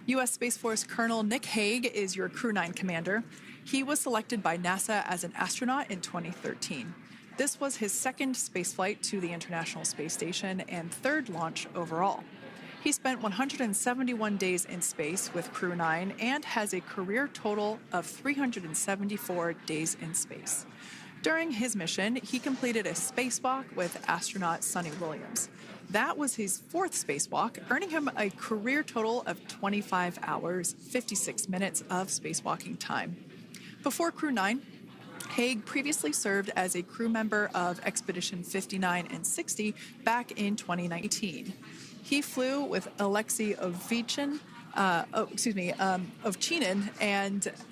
U.S. Space Force Colonel Nick Hague is your Crew-9 commander. He was selected by NASA as an astronaut in 2013. This was his second spaceflight to the International Space Station and third launch overall. He spent 171 days in space with Crew-9 and has a career total of 374 days in space. During his mission, he completed a spacewalk with astronaut Sunita Williams. That was his fourth spacewalk, earning him a career total of 25 hours, 56 minutes of spacewalking time. Before Crew-9, Hague previously served as a crew member of Expedition 59 and 60 back in 2019. He flew with Alexei Ovchinin and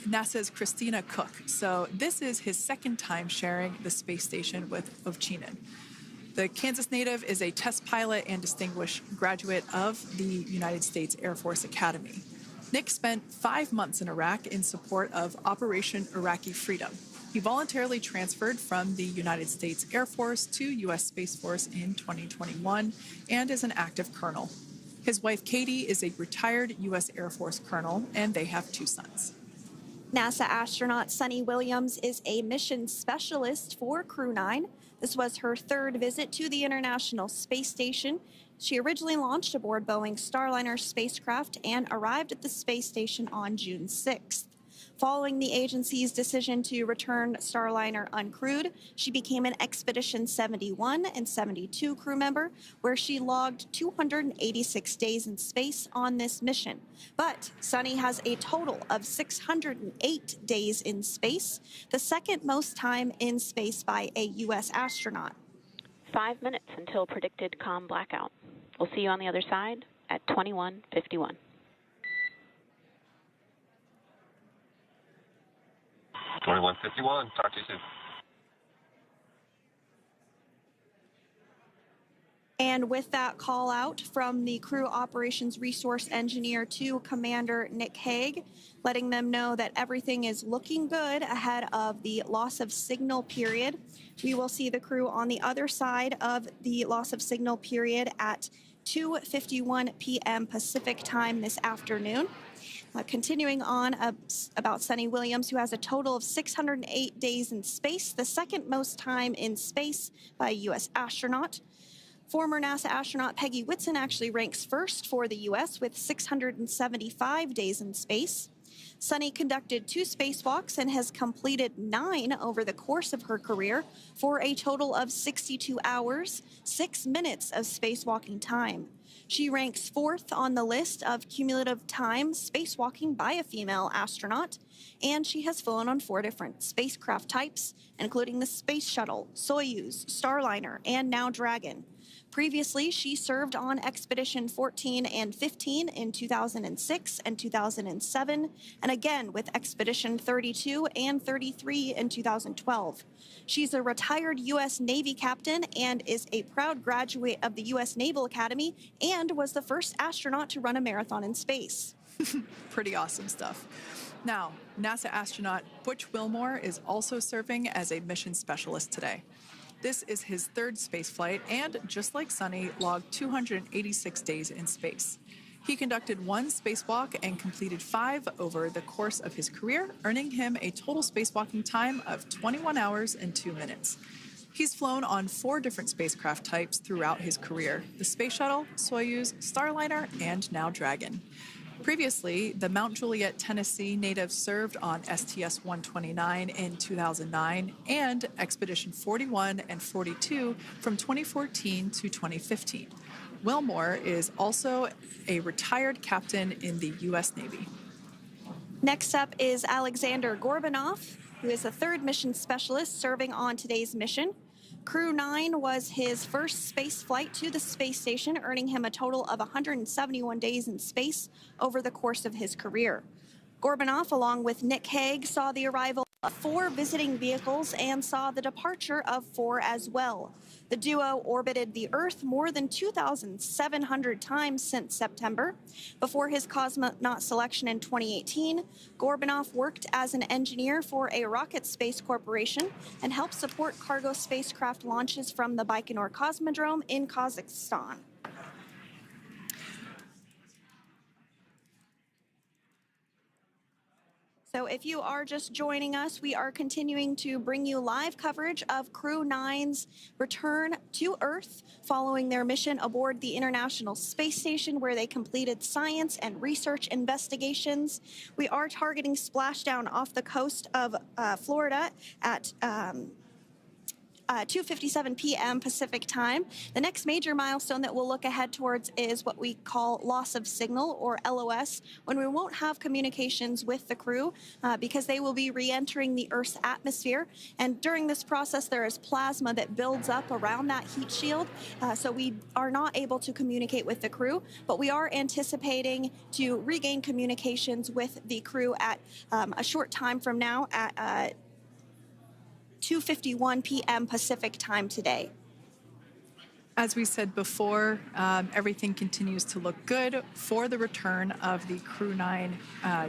NASA's Christina Cook. So this is his second time sharing the space station with Ovchinin. The Kansas native is a test pilot and distinguished graduate of the United States Air Force Academy. Nick spent 5 months in Iraq in support of Operation Iraqi Freedom. He voluntarily transferred from the United States Air Force to U.S. Space Force in 2021 and is an active colonel. His wife, Katie, is a retired U.S. Air Force colonel, and they have 2 sons. NASA astronaut Sunita Williams is a mission specialist for Crew-9. This was her third visit to the International Space Station. She originally launched aboard Boeing's Starliner spacecraft and arrived at the space station on June 6th. Following the agency's decision to return Starliner uncrewed, she became an Expedition 71 and 72 crew member, where she logged 286 days in space on this mission. But Sunny has a total of 608 days in space, the second most time in space by a U.S. astronaut. 5 minutes until predicted comm blackout. We'll see you on the other side at 21:51. (21:51). Talk to you soon. And with that call out from the crew operations resource engineer to Commander Nick Hague, letting them know that everything is looking good ahead of the loss of signal period. We will see the crew on the other side of the loss of signal period at 2:51 p.m. Pacific time this afternoon. Continuing on about Sunita Williams, who has a total of 608 days in space, the second most time in space by a U.S. astronaut. Former NASA astronaut Peggy Whitson actually ranks first for the U.S. with 675 days in space. Sunny conducted 2 spacewalks and has completed 9 over the course of her career for a total of 62 hours, 6 minutes of spacewalking time. She ranks 4th on the list of cumulative time spacewalking by a female astronaut, and she has flown on 4 different spacecraft types, including the Space Shuttle, Soyuz, Starliner, and now Dragon. Previously, she served on Expedition 14 and 15 in 2006 and 2007, and again with Expedition 32 and 33 in 2012. She's a retired U.S. Navy captain and is a proud graduate of the U.S. Naval Academy and was the first astronaut to run a marathon in space. Pretty awesome stuff. Now, NASA astronaut Butch Wilmore is also serving as a mission specialist today. This is his 3rd spaceflight and, just like Sunny, logged 286 days in space. He conducted 1 spacewalk and completed 5 over the course of his career, earning him a total spacewalking time of 21 hours and 2 minutes. He's flown on 4 different spacecraft types throughout his career: the Space Shuttle, Soyuz, Starliner, and now Dragon. Previously, the Mount Juliet, Tennessee native served on STS-129 in 2009 and Expedition 41 and 42 from 2014 to 2015. Wilmore is also a retired captain in the U.S. Navy. Next up is Alexander Gorbanov, who is the 3rd mission specialist serving on today's mission. Crew-9 was his first space flight to the space station, earning him a total of 171 days in space over the course of his career. Gorbanov, along with Nick Hague, saw the arrival of 4 visiting vehicles and saw the departure of 4 as well. The duo orbited the Earth more than 2,700 times since September. Before his cosmonaut selection in 2018, Gorbanov worked as an engineer for a rocket space corporation and helped support cargo spacecraft launches from the Baikonur Cosmodrome in Kazakhstan. So if you are just joining us, we are continuing to bring you live coverage of Crew-9's return to Earth following their mission aboard the International Space Station, where they completed science and research investigations. We are targeting splashdown off the coast of Florida at 2:57 p.m. Pacific time. The next major milestone that we'll look ahead towards is what we call loss of signal, or LOS, when we won't have communications with the crew because they will be re-entering the Earth's atmosphere. And during this process, there is plasma that builds up around that heat shield, so we are not able to communicate with the crew, but we are anticipating to regain communications with the crew at a short time from now at 2:51 p.m. Pacific time today. As we said before, everything continues to look good for the return of the Crew-9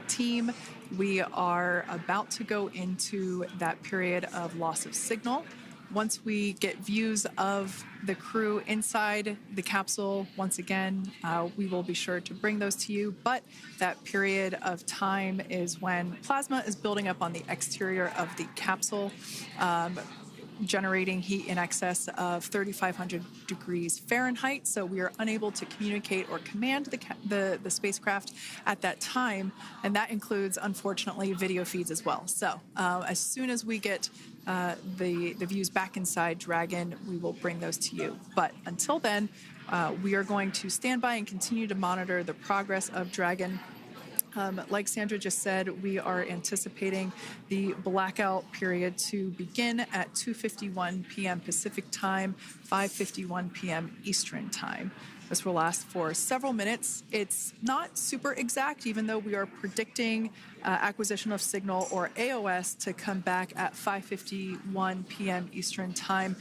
team. We are about to go into that period of loss of signal. Once we get views of the crew inside the capsule, once again, we will be sure to bring those to you. But that period of time is when plasma is building up on the exterior of the capsule, generating heat in excess of 3,500 degrees Fahrenheit. So we are unable to communicate or command the spacecraft at that time. And that includes, unfortunately, video feeds as well. So as soon as we get the views back inside Dragon, we will bring those to you. But until then, we are going to stand by and continue to monitor the progress of Dragon. Like Sandra just said, we are anticipating the blackout period to begin at 2:51 p.m. Pacific time, 5:51 p.m. Eastern time. This will last for several minutes. It's not super exact, even though we are predicting acquisition of signal, or AOS, to come back at 5:51 p.m. Eastern time.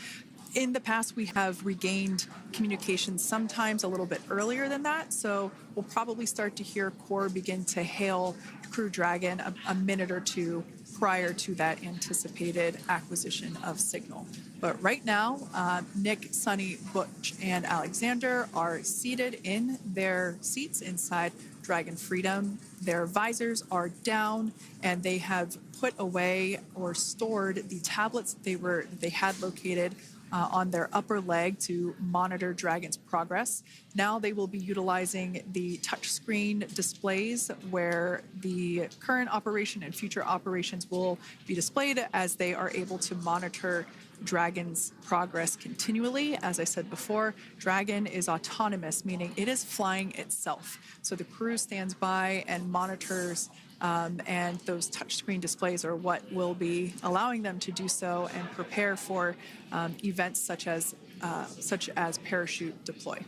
In the past, we have regained communication sometimes a little bit earlier than that, so we'll probably start to hear Core begin to hail Crew Dragon a minute or two prior to that anticipated acquisition of signal. But right now, Nick, Sunny, Butch, and Alexander are seated in their seats inside Dragon Freedom. Their visors are down, and they have put away or stored the tablets they had located on their upper leg to monitor Dragon's progress. Now they will be utilizing the touchscreen displays, where the current operation and future operations will be displayed as they are able to monitor Dragon's progress continually. As I said before, Dragon is autonomous, meaning it is flying itself. So the crew stands by and monitors, and those touchscreen displays are what will be allowing them to do so and prepare for events such as parachute deploy.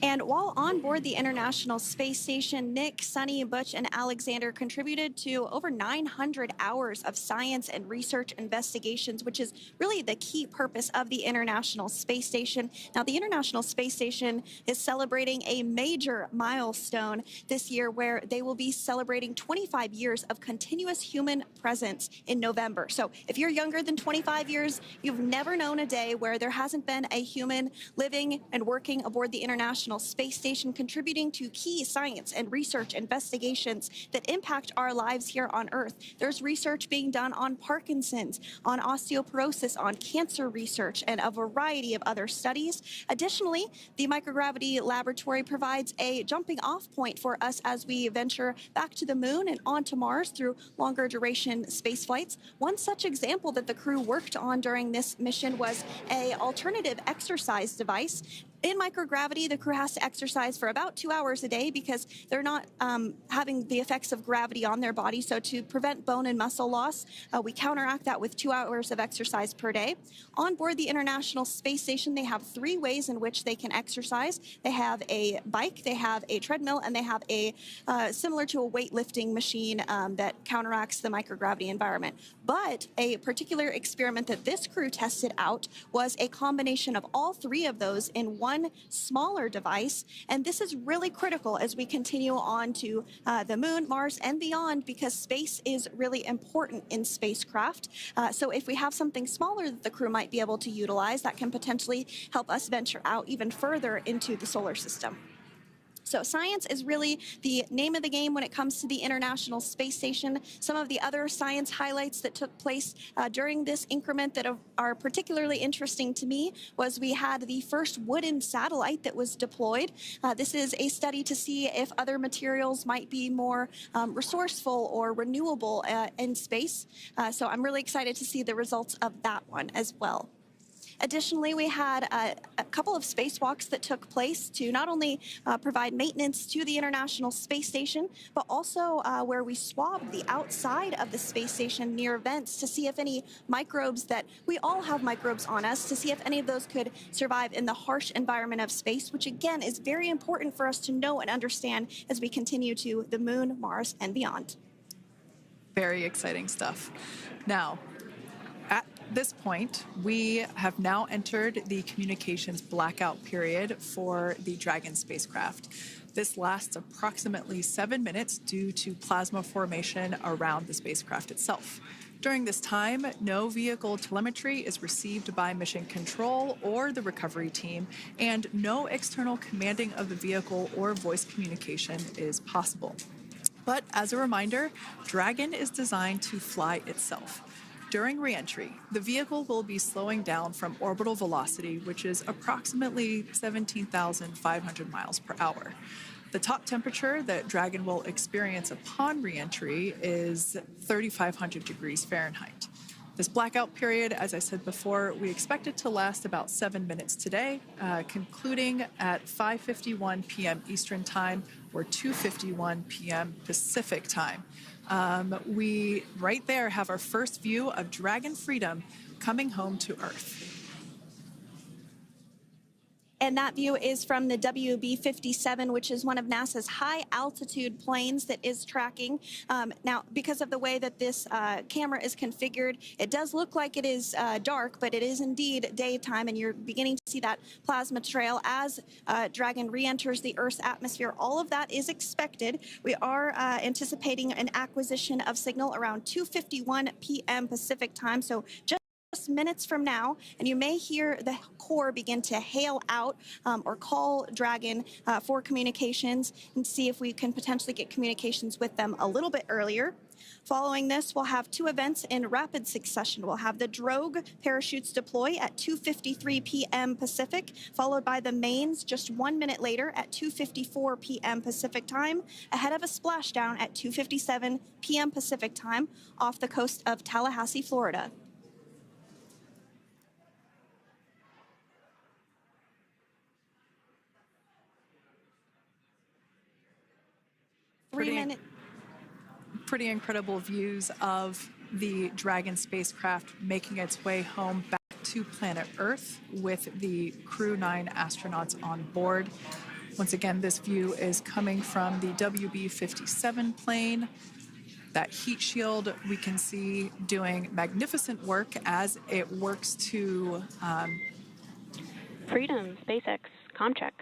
And while on board the International Space Station, Nick, Sunny, Butch, and Alexander contributed to over 900 hours of science and research investigations, which is really the key purpose of the International Space Station. Now, the International Space Station is celebrating a major milestone this year, where they will be celebrating 25 years of continuous human presence in November. So if you're younger than 25 years, you've never known a day where there hasn't been a human living and working aboard the International International Space Station, contributing to key science and research investigations that impact our lives here on Earth. There's research being done on Parkinson's, on osteoporosis, on cancer research, and a variety of other studies. Additionally, the microgravity laboratory provides a jumping off point for us as we venture back to the moon and onto Mars through longer duration space flights. One such example that the crew worked on during this mission was an alternative exercise device. In microgravity, the crew has to exercise for about 2 hours a day because they're not having the effects of gravity on their body. So to prevent bone and muscle loss, we counteract that with 2 hours of exercise per day. On board the International Space Station, they have 3 ways in which they can exercise. They have a bike, they have a treadmill, and they have a similar to a weightlifting machine that counteracts the microgravity environment. But a particular experiment that this crew tested out was a combination of all 3 of those in one smaller device, and this is really critical as we continue on to the moon, Mars, and beyond, because space is really important in spacecraft. So if we have something smaller that the crew might be able to utilize, that can potentially help us venture out even further into the solar system. So science is really the name of the game when it comes to the International Space Station. Some of the other science highlights that took place during this increment that are particularly interesting to me was we had the first wooden satellite that was deployed. This is a study to see if other materials might be more resourceful or renewable in space. So I'm really excited to see the results of that one as well. Additionally, we had a couple of spacewalks that took place to not only provide maintenance to the International Space Station, but also where we swabbed the outside of the space station near vents to see if any microbes that we all have microbes on us, to see if any of those could survive in the harsh environment of space, which again is very important for us to know and understand as we continue to the moon, Mars, and beyond. Very exciting stuff. Now, at this point, we have now entered the communications blackout period for the Dragon spacecraft. This lasts approximately 7 minutes due to plasma formation around the spacecraft itself. During this time, no vehicle telemetry is received by mission control or the recovery team, and no external commanding of the vehicle or voice communication is possible. But as a reminder, Dragon is designed to fly itself. During re-entry, the vehicle will be slowing down from orbital velocity, which is approximately 17,500 miles per hour. The top temperature that Dragon will experience upon re-entry is 3,500 degrees Fahrenheit. This blackout period, as I said before, we expect it to last about 7 minutes today, concluding at 5:51 p.m. Eastern Time or 2:51 p.m. Pacific Time. We right there have our first view of Dragon Freedom coming home to Earth. And that view is from the WB-57, which is one of NASA's high-altitude planes that is tracking. Now, because of the way that this camera is configured, it does look like it is dark, but it is indeed daytime, and you're beginning to see that plasma trail as Dragon re-enters the Earth's atmosphere. All of that is expected. We are anticipating an acquisition of signal around 2:51 p.m. Pacific Time, so just minutes from now, and you may hear the core begin to hail out or call Dragon for communications and see if we can potentially get communications with them a little bit earlier. Following this, we'll have 2 events in rapid succession. We'll have the drogue parachutes deploy at 2:53 p.m. Pacific, followed by the mains just 1 minute later at 2:54 p.m. Pacific Time, ahead of a splashdown at 2:57 p.m. Pacific Time off the coast of Tallahassee, Florida. Pretty incredible views of the Dragon spacecraft making its way home back to planet Earth with the Crew-9 astronauts on board. Once again, this view is coming from the WB-57 plane. That heat shield we can see doing magnificent work as it works to Freedom, SpaceX, Comcheck.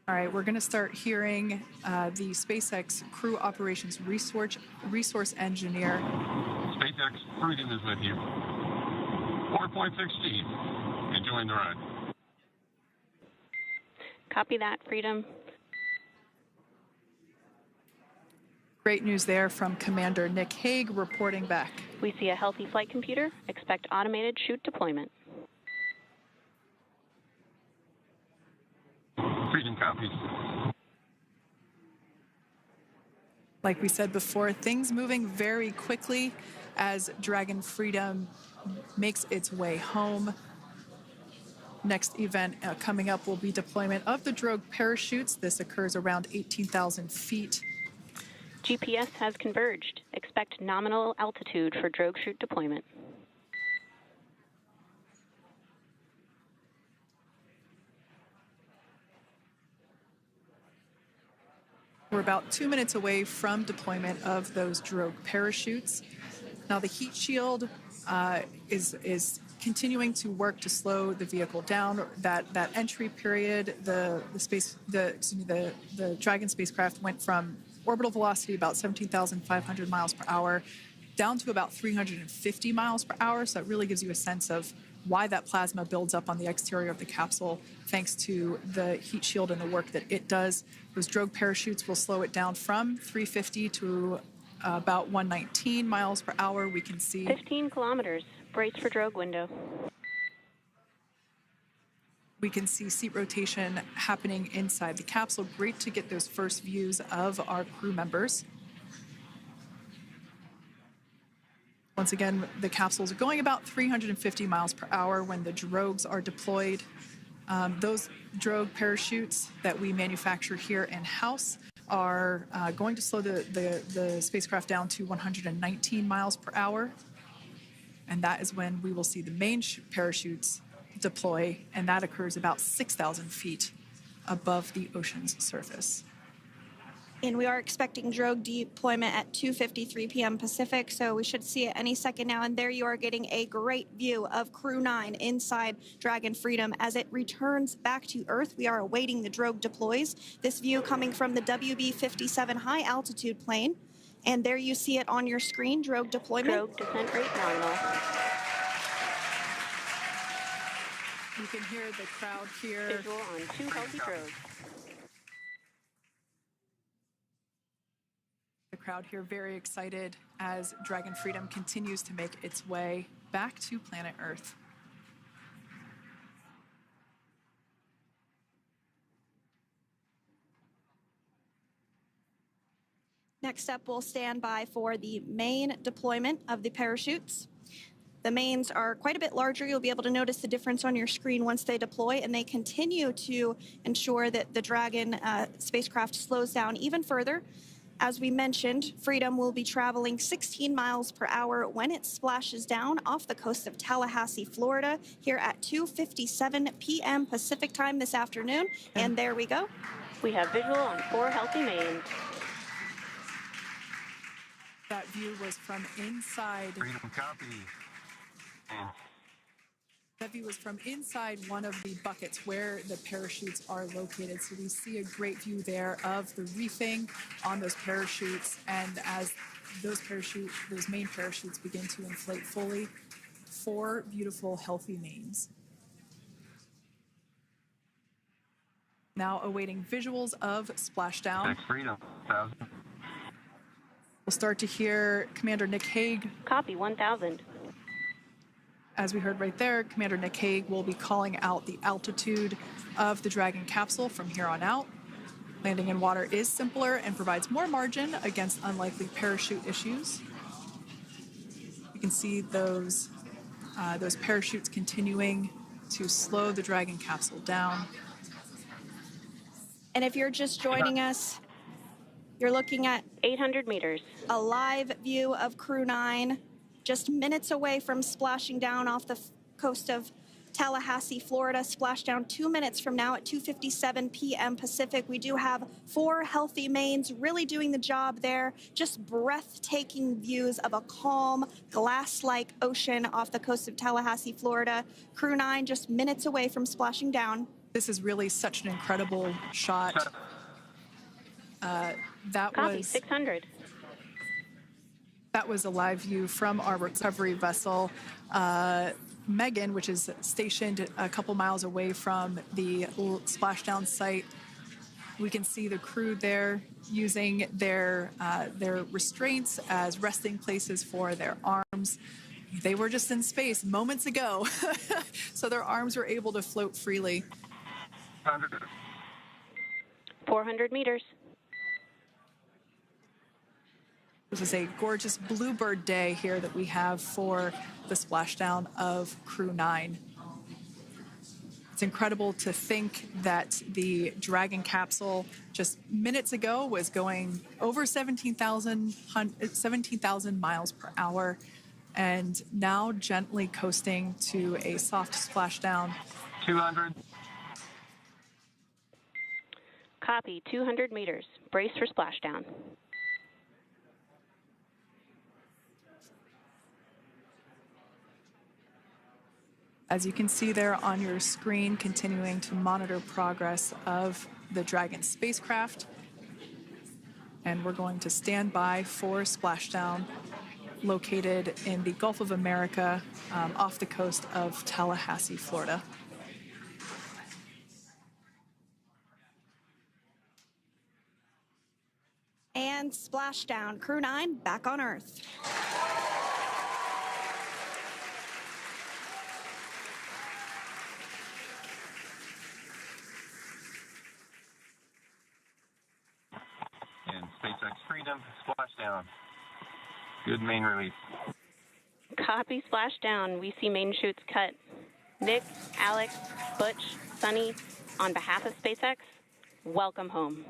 All right, we're going to start hearing the SpaceX Crew Operations Resource Engineer. SpaceX, Freedom is with you. 4.6 feet. Enjoying the ride. Copy that, Freedom. Great news there from Commander Nick Hague reporting back. We see a healthy flight computer. Expect automated chute deployment. Freedom copies. Like we said before, things moving very quickly as Dragon Freedom makes its way home. Next event coming up will be deployment of the drogue parachutes. This occurs around 18,000 feet. GPS has converged. Expect nominal altitude for drogue chute deployment. We're about 2 minutes away from deployment of those drogue parachutes. Now the heat shield is continuing to work to slow the vehicle down. That entry period, the Dragon spacecraft went from orbital velocity about 17,500 miles per hour down to about 350 miles per hour. So that really gives you a sense of why that plasma builds up on the exterior of the capsule, thanks to the heat shield and the work that it does. Those drogue parachutes will slow it down from 350 to about 119 miles per hour. We can see 15 kilometers. Brace for drogue window. We can see seat rotation happening inside the capsule. Great to get those first views of our crew members. Once again, the capsules are going about 350 miles per hour when the drogues are deployed. Those drogue parachutes that we manufacture here in-house are going to slow the spacecraft down to 119 miles per hour. And that is when we will see the main parachutes deploy, and that occurs about 6,000 feet above the ocean's surface. And we are expecting drogue deployment at 2:53 p.m. Pacific, so we should see it any second now. And there you are getting a great view of Crew-9 inside Dragon Freedom as it returns back to Earth. We are awaiting the drogue deploys. This view coming from the WB-57 high altitude plane. And there you see it on your screen, drogue deployment. Drogue descent rate nominal. You can hear the crowd here. Visual on 2 healthy drogues. The crowd here very excited as Dragon Freedom continues to make its way back to planet Earth. Next up, we'll stand by for the main deployment of the parachutes. The mains are quite a bit larger. You'll be able to notice the difference on your screen once they deploy, and they continue to ensure that the Dragon spacecraft slows down even further. As we mentioned, Freedom will be traveling 16 miles per hour when it splashes down off the coast of Tallahassee, Florida, here at 2:57 p.m. Pacific time this afternoon. And there we go. We have visual on 4 healthy mains. That view was from inside. Freedom copy. That view was from inside one of the buckets where the parachutes are located. So we see a great view there of the reefing on those parachutes. And as those main parachutes begin to inflate fully, 4 beautiful, healthy mains. Now awaiting visuals of splashdown. Next Freedom, 1,000. We'll start to hear Commander Nick Hague. Copy 1,000. As we heard right there, Commander Nick Hague will be calling out the altitude of the Dragon capsule from here on out. Landing in water is simpler and provides more margin against unlikely parachute issues. You can see those parachutes continuing to slow the Dragon capsule down. And if you're just joining us, you're looking at 800 meters. a live view of Crew-9 just minutes away from splashing down off the coast of Tallahassee, Florida. Splashdown 2 minutes from now at 2:57 p.m. Pacific. We do have 4 healthy mains really doing the job there. Just breathtaking views of a calm, glass-like ocean off the coast of Tallahassee, Florida. Crew-9 just minutes away from splashing down. This is really such an incredible shot. Copy 600. That was a live view from our recovery vessel. Megan, which is stationed a couple miles away from the splashdown site. We can see the crew there using their restraints as resting places for their arms. They were just in space moments ago, so their arms were able to float freely. 400 meters. This is a gorgeous bluebird day here that we have for the splashdown of Crew-9. It's incredible to think that the Dragon capsule just minutes ago was going over 17,000 miles per hour and now gently coasting to a soft splashdown. 200. Copy, 200 meters. Brace for splashdown. As you can see there on your screen, continuing to monitor progress of the Dragon spacecraft. And we're going to stand by for splashdown located in the Gulf of America off the coast of Tallahassee, Florida. And splashdown, Crew-9 back on Earth. And SpaceX Freedom, splashdown. Good main release. Copy, splashdown. We see main chutes cut. Nick, Alex, Butch, Sunny, on behalf of SpaceX, welcome home.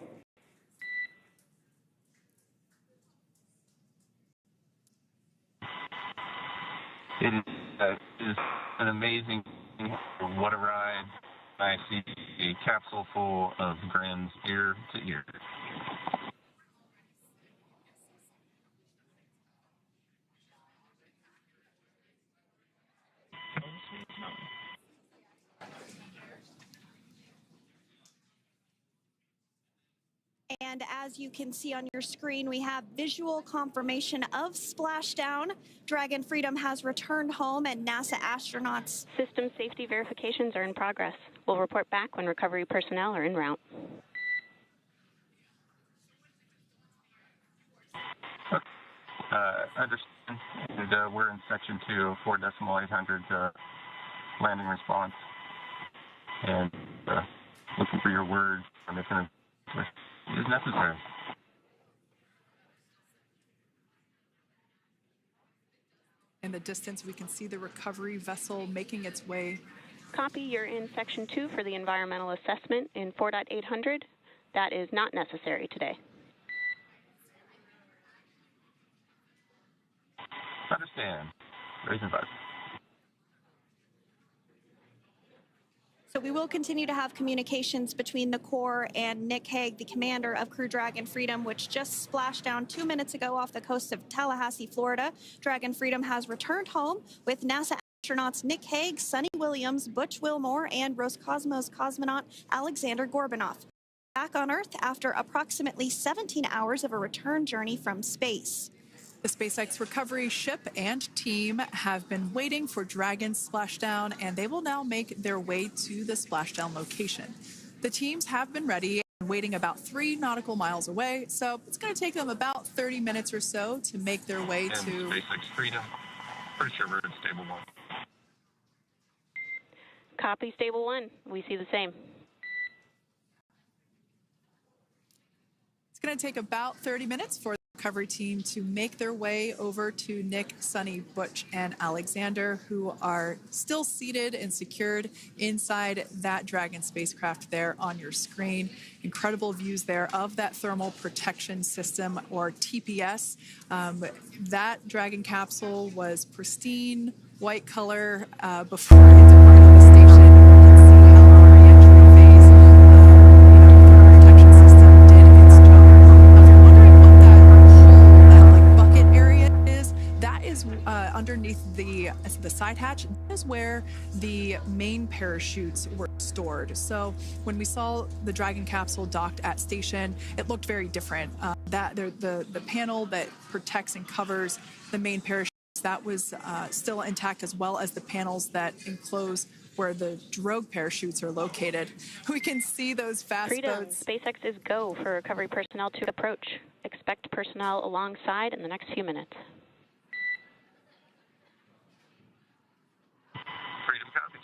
It is an amazing, what a ride. I see a capsule full of grins ear to ear. And as you can see on your screen, we have visual confirmation of splashdown. Dragon Freedom has returned home and NASA astronauts. System safety verifications are in progress. We'll report back when recovery personnel are en route. Understand. And, we're in section 2, 4.800 landing response. And looking for your words on if it is necessary. In the distance, we can see the recovery vessel making its way. Copy, you're in section 2 for the environmental assessment in 4.800. That is not necessary today. Understand. Raising button. So we will continue to have communications between the Corps and Nick Hague, the commander of Crew Dragon Freedom, which just splashed down 2 minutes ago off the coast of Tallahassee, Florida. Dragon Freedom has returned home with NASA astronauts Nick Hague, Sunita Williams, Butch Wilmore, and Roscosmos cosmonaut Alexander Gorbanov. Back on Earth after approximately 17 hours of a return journey from space. The SpaceX recovery ship and team have been waiting for Dragon's splashdown, and they will now make their way to the splashdown location. The teams have been ready and waiting about 3 nautical miles away, so it's going to take them about 30 minutes or so to make their way and to SpaceX Freedom. Pretty sure we're in stable 1. Copy, stable 1. We see the same. It's going to take about 30 minutes for the recovery team to make their way over to Nick, Sunny, Butch, and Alexander, who are still seated and secured inside that Dragon spacecraft there on your screen. Incredible views there of that thermal protection system, or TPS. That Dragon capsule was pristine, white color before it departed the station. You can see how our reentry phase protection system did its job. If you're wondering what that bucket area is, that is underneath the side hatch. That is where the main parachutes were stored. So when we saw the Dragon capsule docked at station, it looked very different. The panel that protects and covers the main parachute that was still intact, as well as the panels that enclose where the drogue parachutes are located. We can see those fast Freedom. boats. SpaceX is go for recovery personnel to approach. Expect personnel alongside in the next few minutes. Freedom copies.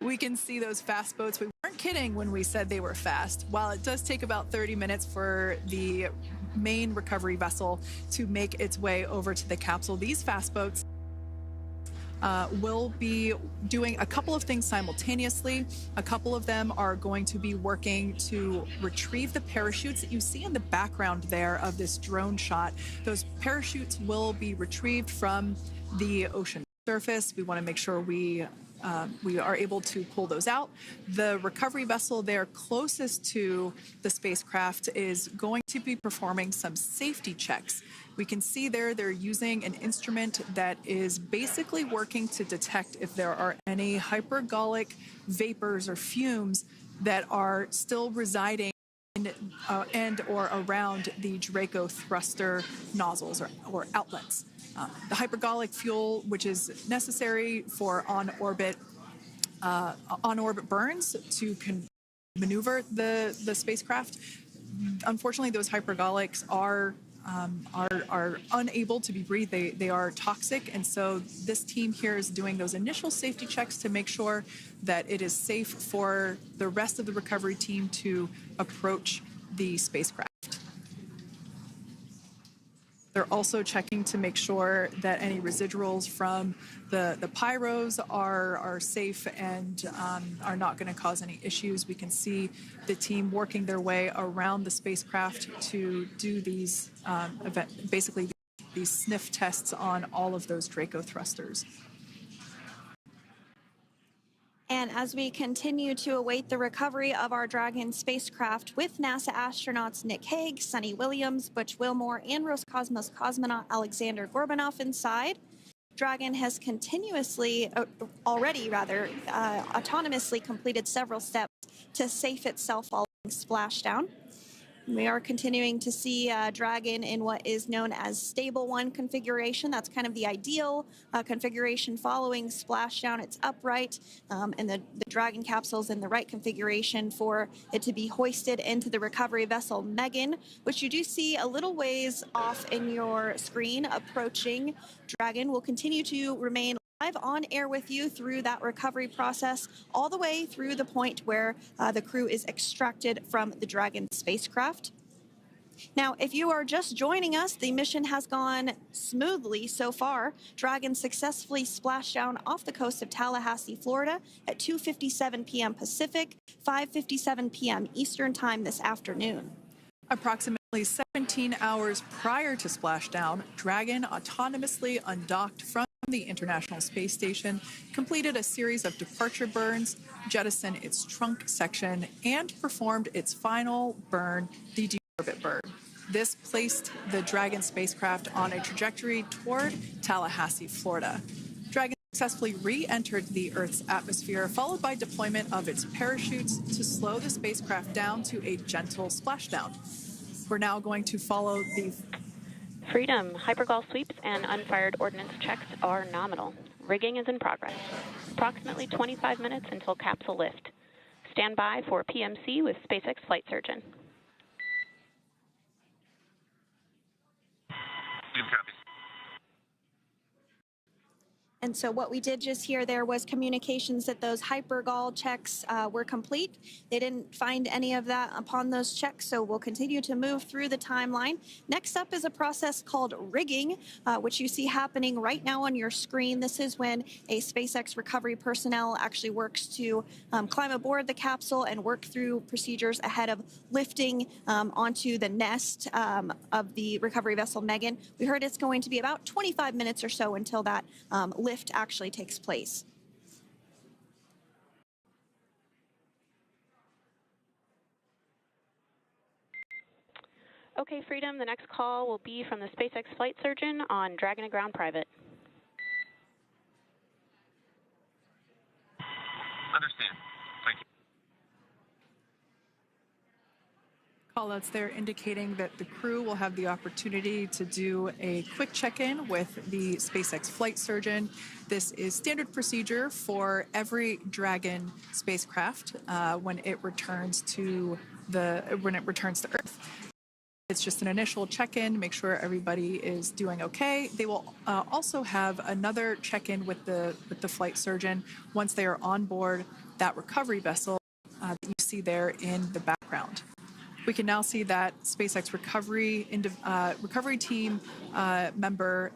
We can see those fast boats. We weren't kidding when we said they were fast. While it does take about 30 minutes for the main recovery vessel to make its way over to the capsule, these fast boats will be doing a couple of things simultaneously. A couple of them are going to be working to retrieve the parachutes that you see in the background there of this drone shot. Those parachutes will be retrieved from the ocean surface. We want to make sure we are able to pull those out. The recovery vessel there closest to the spacecraft is going to be performing some safety checks. We can see there they're using an instrument that is basically working to detect if there are any hypergolic vapors or fumes that are still residing in and or around the Draco thruster nozzles or outlets. The hypergolic fuel, which is necessary for on-orbit burns to maneuver the spacecraft. Unfortunately, those hypergolics are unable to be breathed. They are toxic, and so this team here is doing those initial safety checks to make sure that it is safe for the rest of the recovery team to approach the spacecraft. They're also checking to make sure that any residuals from the pyros are safe and are not going to cause any issues. We can see the team working their way around the spacecraft to do these basically these sniff tests on all of those Draco thrusters. And as we continue to await the recovery of our Dragon spacecraft with NASA astronauts Nick Hague, Sunny Williams, Butch Wilmore, and Roscosmos cosmonaut Alexander Gorbanov inside, Dragon has autonomously completed several steps to safe itself following splashdown. We are continuing to see Dragon in what is known as stable 1 configuration. That's kind of the ideal configuration following splashdown. It's upright, and the Dragon capsule's in the right configuration for it to be hoisted into the recovery vessel Megan, which you do see a little ways off in your screen approaching. Dragon will continue to remain live on air with you through that recovery process, all the way through the point where the crew is extracted from the Dragon spacecraft. Now, if you are just joining us, the mission has gone smoothly so far. Dragon successfully splashed down off the coast of Tallahassee, Florida at 2:57 p.m. Pacific, 5:57 p.m. Eastern Time this afternoon. Approximately 17 hours prior to splashdown, Dragon autonomously undocked from the International Space Station, completed a series of departure burns, jettisoned its trunk section, and performed its final burn, the deorbit burn. This placed the Dragon spacecraft on a trajectory toward Tallahassee, Florida. Dragon successfully re-entered the Earth's atmosphere, followed by deployment of its parachutes to slow the spacecraft down to a gentle splashdown. We're now going to follow the Freedom. Hypergol sweeps and unfired ordnance checks are nominal. Rigging is in progress. Approximately 25 minutes until capsule lift. Stand by for PMC with SpaceX flight surgeon. And so what we did just hear there was communications that those hypergol checks were complete. They didn't find any of that upon those checks, so we'll continue to move through the timeline. Next up is a process called rigging, which you see happening right now on your screen. This is when a SpaceX recovery personnel actually works to climb aboard the capsule and work through procedures ahead of lifting onto the nest of the recovery vessel Megan. We heard it's going to be about 25 minutes or so until that lift actually takes place. Okay, Freedom, the next call will be from the SpaceX flight surgeon on Dragon to Ground Private. Understand. Thank you. callouts there indicating that the crew will have the opportunity to do a quick check-in with the SpaceX flight surgeon. This is standard procedure for every Dragon spacecraft when it returns to Earth. It's just an initial check-in, make sure everybody is doing okay. They will also have another check-in with the flight surgeon once they are on board that recovery vessel that you see there in the background. We can now see that SpaceX recovery team member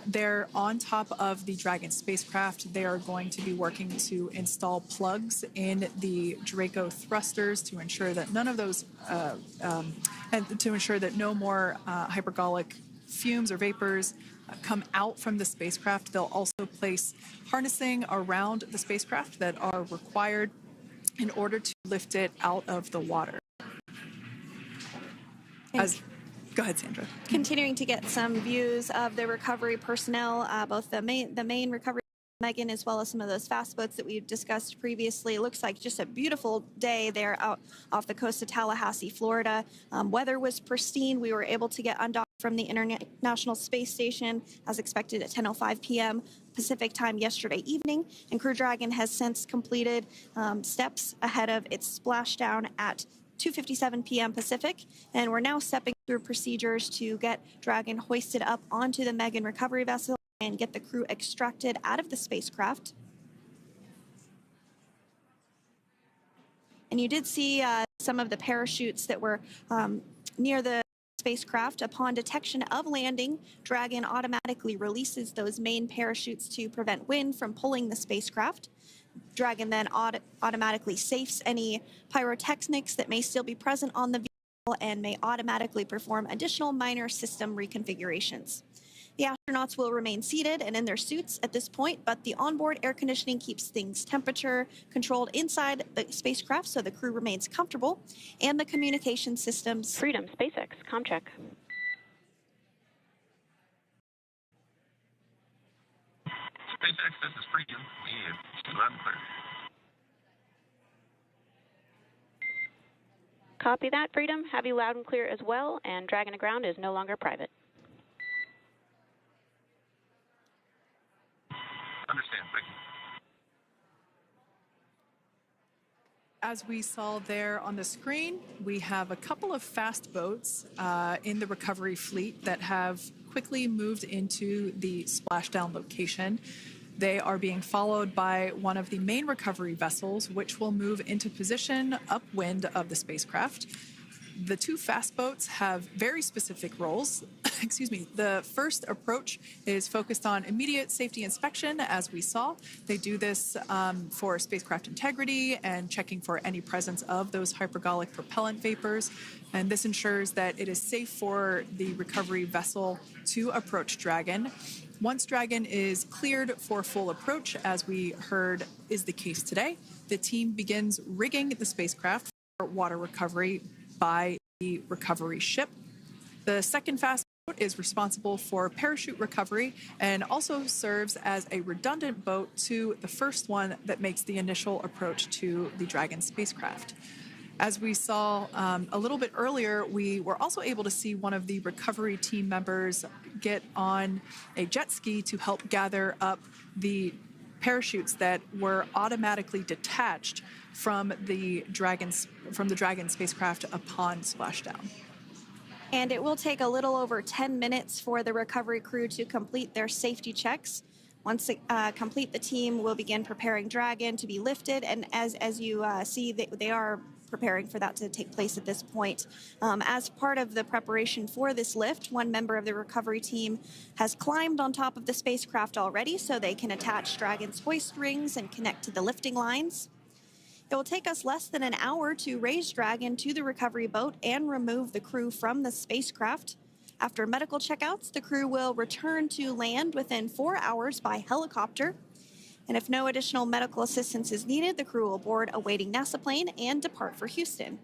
they're on top of the Dragon spacecraft. They are going to be working to install plugs in the Draco thrusters to ensure that none of those, and to ensure that no more hypergolic fumes or vapors come out from the spacecraft. They'll also place harnessing around the spacecraft that are required in order to lift it out of the water. Go ahead, Sandra. Continuing to get some views of the recovery personnel, both the main recovery Megan, as well as some of those fast boats that we've discussed previously. It looks like just a beautiful day there out off the coast of Tallahassee, Florida. Weather was pristine. We were able to get undocked from the International Space Station as expected at 10:05 p.m. Pacific time yesterday evening, and Crew Dragon has since completed steps ahead of its splashdown at 2:57 p.m. Pacific, and we're now stepping through procedures to get Dragon hoisted up onto the Megan recovery vessel and get the crew extracted out of the spacecraft. And you did see some of the parachutes that were near the spacecraft. Upon detection of landing, Dragon automatically releases those main parachutes to prevent wind from pulling the spacecraft. Dragon then automatically safes any pyrotechnics that may still be present on the vehicle and may automatically perform additional minor system reconfigurations. The astronauts will remain seated and in their suits at this point, but the onboard air conditioning keeps things temperature controlled inside the spacecraft so the crew remains comfortable, and the communication systems. Freedom, SpaceX, ComCheck. SpaceX, this is Freedom. We loud and clear. Copy that, Freedom. Have you loud and clear as well, and Dragon to ground is no longer private. Understand, thank you. As we saw there on the screen, we have a couple of fast boats in the recovery fleet that have quickly moved into the splashdown location. They are being followed by one of the main recovery vessels, which will move into position upwind of the spacecraft. The two fast boats have very specific roles. Excuse me. The first approach is focused on immediate safety inspection, as we saw. They do this for spacecraft integrity and checking for any presence of those hypergolic propellant vapors. And this ensures that it is safe for the recovery vessel to approach Dragon. Once Dragon is cleared for full approach, as we heard is the case today, the team begins rigging the spacecraft for water recovery by the recovery ship. The second fast boat is responsible for parachute recovery and also serves as a redundant boat to the first one that makes the initial approach to the Dragon spacecraft. As we saw a little bit earlier, we were also able to see one of the recovery team members get on a jet ski to help gather up the parachutes that were automatically detached from the Dragon spacecraft upon splashdown. And it will take a little over 10 minutes for the recovery crew to complete their safety checks. Once complete, the team will begin preparing Dragon to be lifted, and as you see, they are preparing for that to take place at this point. As part of the preparation for this lift, one member of the recovery team has climbed on top of the spacecraft already so they can attach Dragon's hoist rings and connect to the lifting lines. It will take us less than an hour to raise Dragon to the recovery boat and remove the crew from the spacecraft. After medical checkouts, the crew will return to land within 4 hours by helicopter. And if no additional medical assistance is needed, the crew will board a waiting NASA plane and depart for Houston.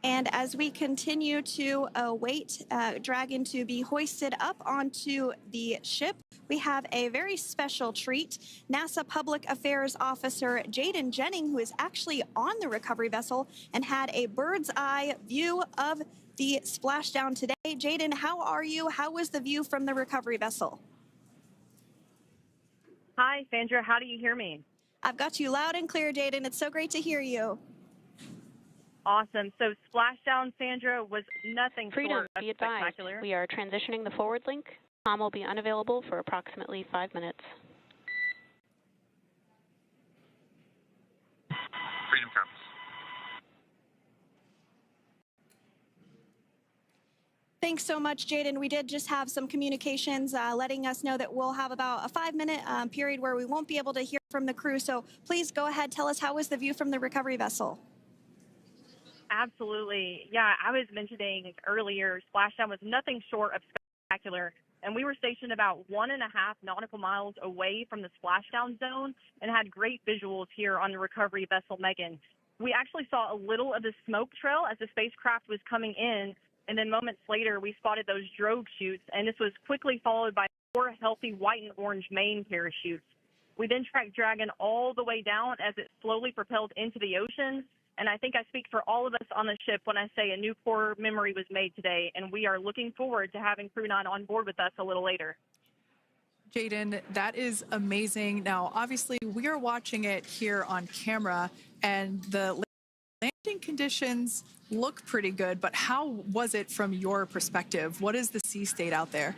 And as we continue to await Dragon to be hoisted up onto the ship, we have a very special treat. NASA Public Affairs Officer Jaden Jennings, who is actually on the recovery vessel and had a bird's eye view of the splashdown today. Jaden, how are you? How was the view from the recovery vessel? Hi, Sandra. How do you hear me? I've got you loud and clear, Jaden. It's so great to hear you. Awesome. So splashdown, Sandra, was nothing short of be advised, spectacular. we are transitioning the forward link. Tom will be unavailable for approximately 5 minutes. Freedom comes. Thanks so much, Jaden. We did just have some communications letting us know that we'll have about a 5-minute period where we won't be able to hear from the crew. So please go ahead, tell us, how was the view from the recovery vessel? Absolutely. Yeah, I was mentioning earlier, splashdown was nothing short of spectacular. And we were stationed about 1.5 nautical miles away from the splashdown zone and had great visuals here on the recovery vessel Megan. We actually saw a little of the smoke trail as the spacecraft was coming in, and then moments later we spotted those drogue chutes, and this was quickly followed by 4 healthy white and orange main parachutes. We then tracked Dragon all the way down as it slowly propelled into the ocean. And I think I speak for all of us on the ship when I say a new core memory was made today, and we are looking forward to having Crew-9 on board with us a little later. Jaden, that is amazing. Now, obviously, we are watching it here on camera, and the landing conditions look pretty good, but how was it from your perspective? What is the sea state out there?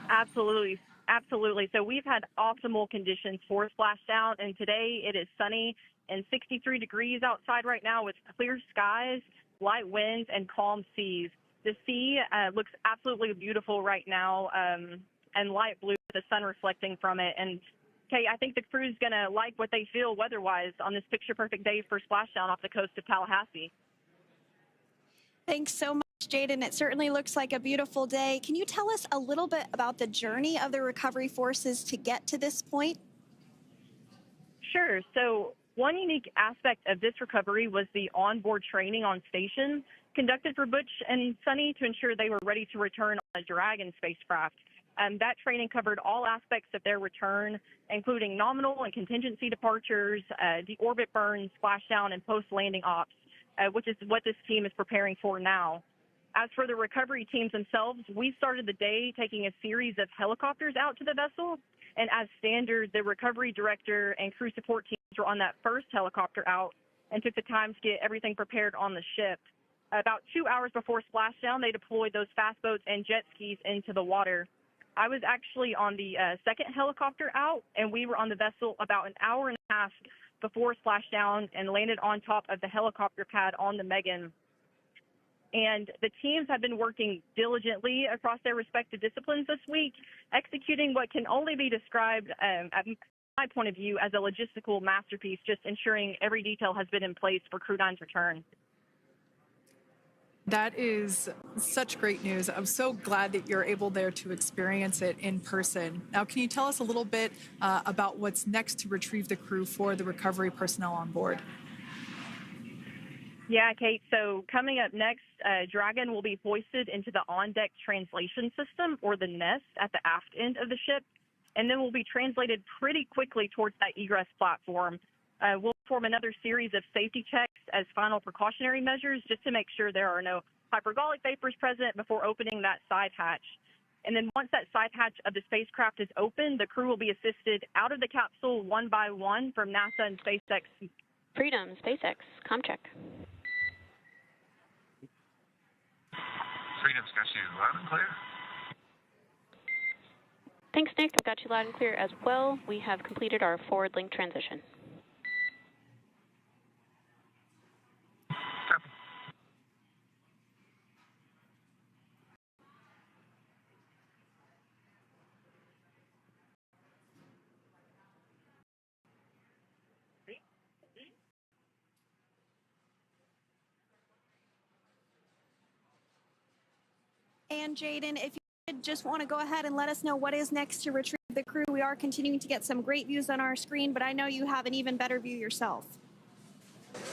Absolutely. Absolutely. So we've had optimal conditions for splashdown, and today it is sunny and 63 degrees outside right now with clear skies, light winds, and calm seas. The sea looks absolutely beautiful right now, and light blue with the sun reflecting from it. And, Kay, I think the crew's going to like what they feel weather-wise on this picture-perfect day for splashdown off the coast of Tallahassee. Thanks so much, Jaden. It certainly looks like a beautiful day. Can you tell us a little bit about the journey of the recovery forces to get to this point? Sure. So one unique aspect of this recovery was the onboard training on station conducted for Butch and Sunny to ensure they were ready to return on a Dragon spacecraft. That training covered all aspects of their return, including nominal and contingency departures, deorbit burns, splashdown, and post-landing ops, which is what this team is preparing for now. As for the recovery teams themselves, we started the day taking a series of helicopters out to the vessel, and as standard, the recovery director and crew support teams were on that first helicopter out and took the time to get everything prepared on the ship. About 2 hours before splashdown, they deployed those fast boats and jet skis into the water. I was actually on the second helicopter out, and we were on the vessel about an hour and a half before splashdown and landed on top of the helicopter pad on the Megan. And the teams have been working diligently across their respective disciplines this week, executing what can only be described, at my point of view, as a logistical masterpiece, just ensuring every detail has been in place for Crew-9's return. That is such great news. I'm so glad that you're able there to experience it in person. Now, can you tell us a little bit about what's next to retrieve the crew for the recovery personnel on board? Yeah, Kate. So coming up next, Dragon will be hoisted into the on-deck translation system, or the nest, at the aft end of the ship, and then will be translated pretty quickly towards that egress platform. We'll perform another series of safety checks as final precautionary measures just to make sure there are no hypergolic vapors present before opening that side hatch. And then once that side hatch of the spacecraft is open, the crew will be assisted out of the capsule one by one from NASA and SpaceX. Freedom, SpaceX, ComCheck. Freedom's got you loud and clear. Thanks, Nick. I've got you loud and clear as well. We have completed our forward link transition. Copy. And Jaden, if you just want to go ahead and let us know what is next to retrieve the crew. We are continuing to get some great views on our screen, but I know you have an even better view yourself.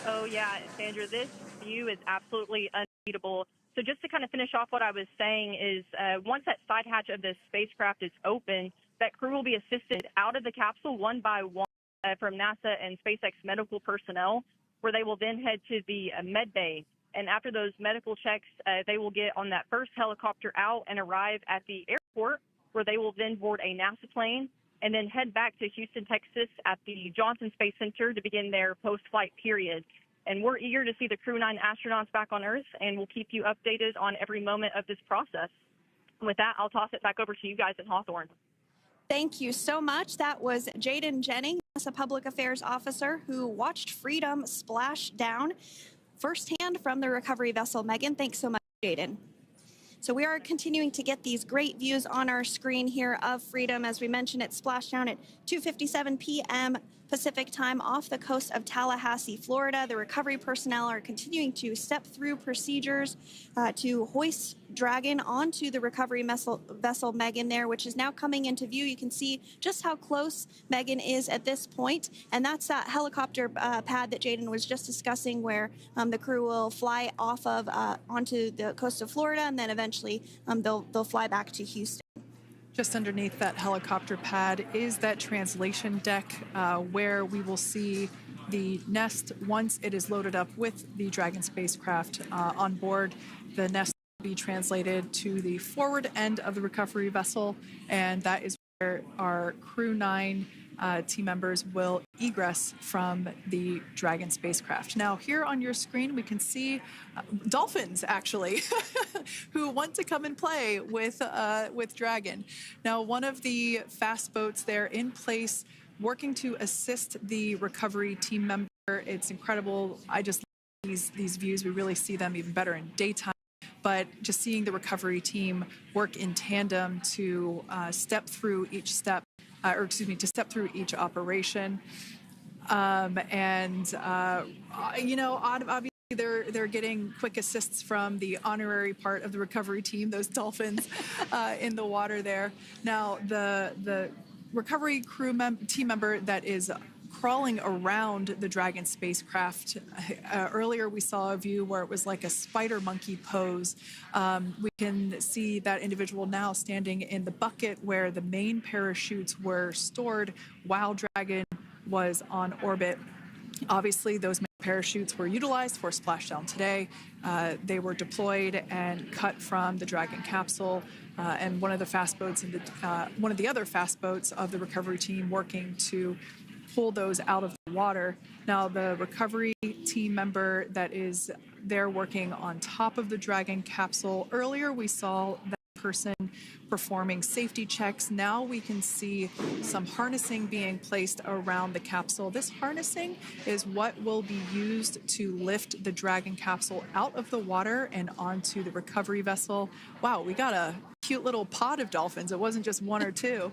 Oh, yeah, Sandra, this view is absolutely unbeatable. So just to kind of finish off what I was saying is once that side hatch of the spacecraft is open, that crew will be assisted out of the capsule one by one from NASA and SpaceX medical personnel, where they will then head to the med bay. And after those medical checks, they will get on that first helicopter out and arrive at the airport, where they will then board a NASA plane and then head back to Houston, Texas at the Johnson Space Center to begin their post-flight period. And we're eager to see the Crew-9 astronauts back on Earth, and we'll keep you updated on every moment of this process. And with that, I'll toss it back over to you guys in Hawthorne. Thank you so much. That was Jaden Jennings, NASA Public Affairs Officer, who watched Freedom splash down firsthand from the recovery vessel Megan. Thanks so much, Jaden. So we are continuing to get these great views on our screen here of Freedom. As we mentioned, it splashed down at 2:57 p.m. Pacific time off the coast of Tallahassee, Florida. The recovery personnel are continuing to step through procedures to hoist Dragon onto the recovery vessel Megan there, which is now coming into view. You can see just how close Megan is at this point, and that's that helicopter pad that Jaden was just discussing, where the crew will fly off of onto the coast of Florida, and then eventually they'll fly back to Houston. Just underneath that helicopter pad is that translation deck where we will see the nest once it is loaded up with the Dragon spacecraft on board. The nest will be translated to the forward end of the recovery vessel, and that is where our Crew-9 team members will egress from the Dragon spacecraft. Now, here on your screen, we can see dolphins, actually, who want to come and play with Dragon. Now, one of the fast boats there in place, working to assist the recovery team member. It's incredible. I just love these views. We really see them even better in daytime. But just seeing the recovery team work in tandem to step through each step, to step through each operation. Obviously they're getting quick assists from the honorary part of the recovery team, those dolphins in the water there. Now, the recovery team member that is crawling around the Dragon spacecraft. Earlier, we saw a view where it was like a spider monkey pose. We can see that individual now standing in the bucket where the main parachutes were stored while Dragon was on orbit. Obviously, those main parachutes were utilized for splashdown today. They were deployed and cut from the Dragon capsule. And one of the fast boats, one of the other fast boats of the recovery team working to pull those out of the water. Now, the recovery team member that is there working on top of the Dragon capsule, earlier we saw that person performing safety checks. Now we can see some harnessing being placed around the capsule. This harnessing is what will be used to lift the Dragon capsule out of the water and onto the recovery vessel. Wow, we got a cute little pod of dolphins. It wasn't just one or two.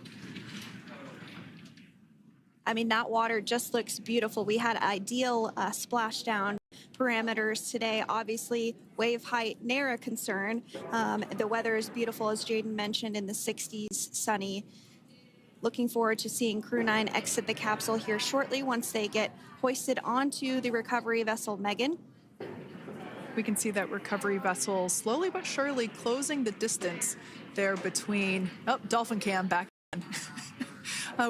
I mean, that water just looks beautiful. We had ideal splashdown parameters today. Obviously, wave height, ne'er a concern. The weather is beautiful, as Jaden mentioned, in the 60s, sunny. Looking forward to seeing Crew-9 exit the capsule here shortly once they get hoisted onto the recovery vessel Megan. We can see that recovery vessel slowly but surely closing the distance there between, dolphin cam back on.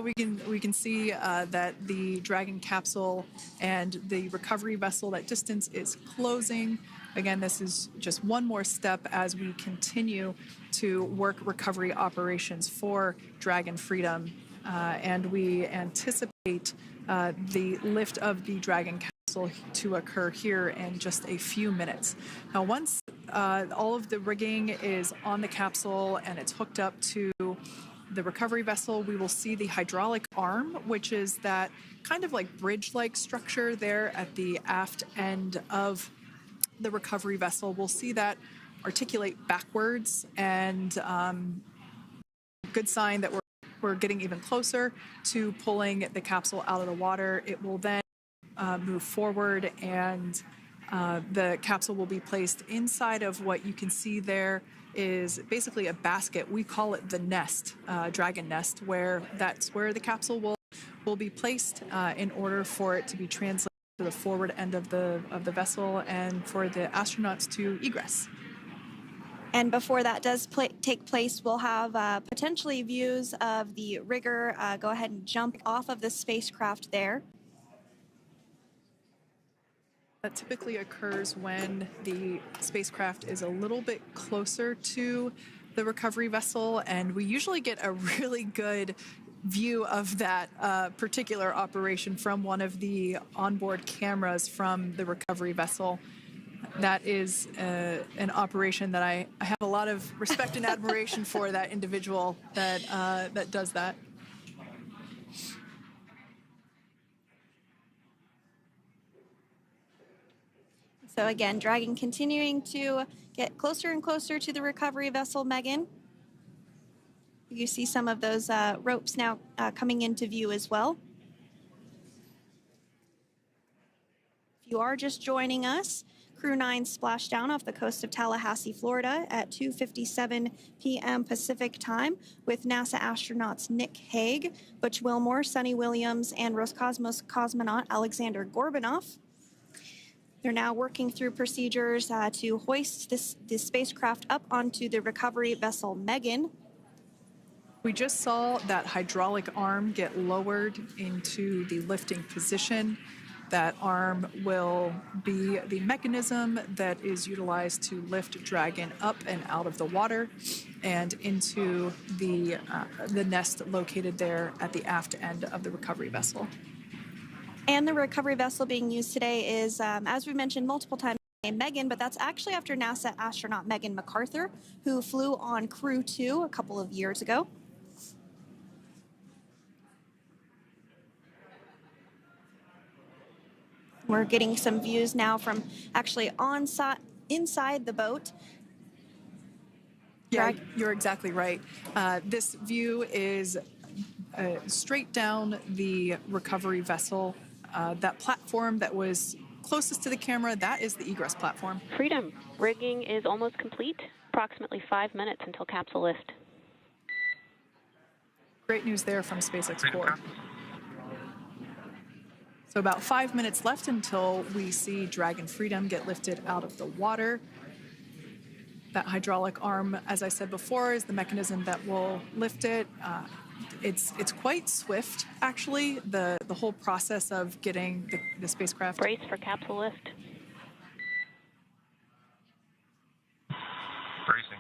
We can see that the Dragon capsule and the recovery vessel, that distance is closing. Again, this is just one more step as we continue to work recovery operations for Dragon Freedom. And we anticipate the lift of the Dragon capsule to occur here in just a few minutes. Now, once all of the rigging is on the capsule and it's hooked up to the recovery vessel, we will see the hydraulic arm, which is that kind of like bridge-like structure there at the aft end of the recovery vessel. We'll see that articulate backwards, and good sign that we're getting even closer to pulling the capsule out of the water. It will then move forward, and the capsule will be placed inside of what you can see there is basically a basket. We call it the nest, Dragon nest, where that's where the capsule will be placed in order for it to be translated to the forward end of the vessel and for the astronauts to egress. And before that does take place, we'll have potentially views of the rigger go ahead and jump off of the spacecraft there. That typically occurs when the spacecraft is a little bit closer to the recovery vessel, and we usually get a really good view of that particular operation from one of the onboard cameras from the recovery vessel. That is an operation that I have a lot of respect and admiration for, that individual that does that. So again, Dragon continuing to get closer and closer to the recovery vessel, Megan. You see some of those ropes now coming into view as well. If you are just joining us, Crew-9 splashed down off the coast of Tallahassee, Florida at 2:57 p.m. Pacific time with NASA astronauts Nick Hague, Butch Wilmore, Sunny Williams, and Roscosmos cosmonaut Alexander Gorbanov. They're now working through procedures to hoist this spacecraft up onto the recovery vessel Megan. We just saw that hydraulic arm get lowered into the lifting position. That arm will be the mechanism that is utilized to lift Dragon up and out of the water and into the nest located there at the aft end of the recovery vessel. And the recovery vessel being used today is, as we mentioned multiple times, Megan, but that's actually after NASA astronaut Megan McArthur, who flew on Crew-2 a couple of years ago. We're getting some views now from actually inside the boat. Yeah, you're exactly right. This view is straight down the recovery vessel. That platform that was closest to the camera, that is the egress platform. Freedom. Rigging is almost complete. Approximately 5 minutes until capsule lift. Great news there from SpaceX Core. So about 5 minutes left until we see Dragon Freedom get lifted out of the water. That hydraulic arm, as I said before, is the mechanism that will lift it. It's quite swift, actually, the whole process of getting the spacecraft. Brace for capsule lift. Bracing.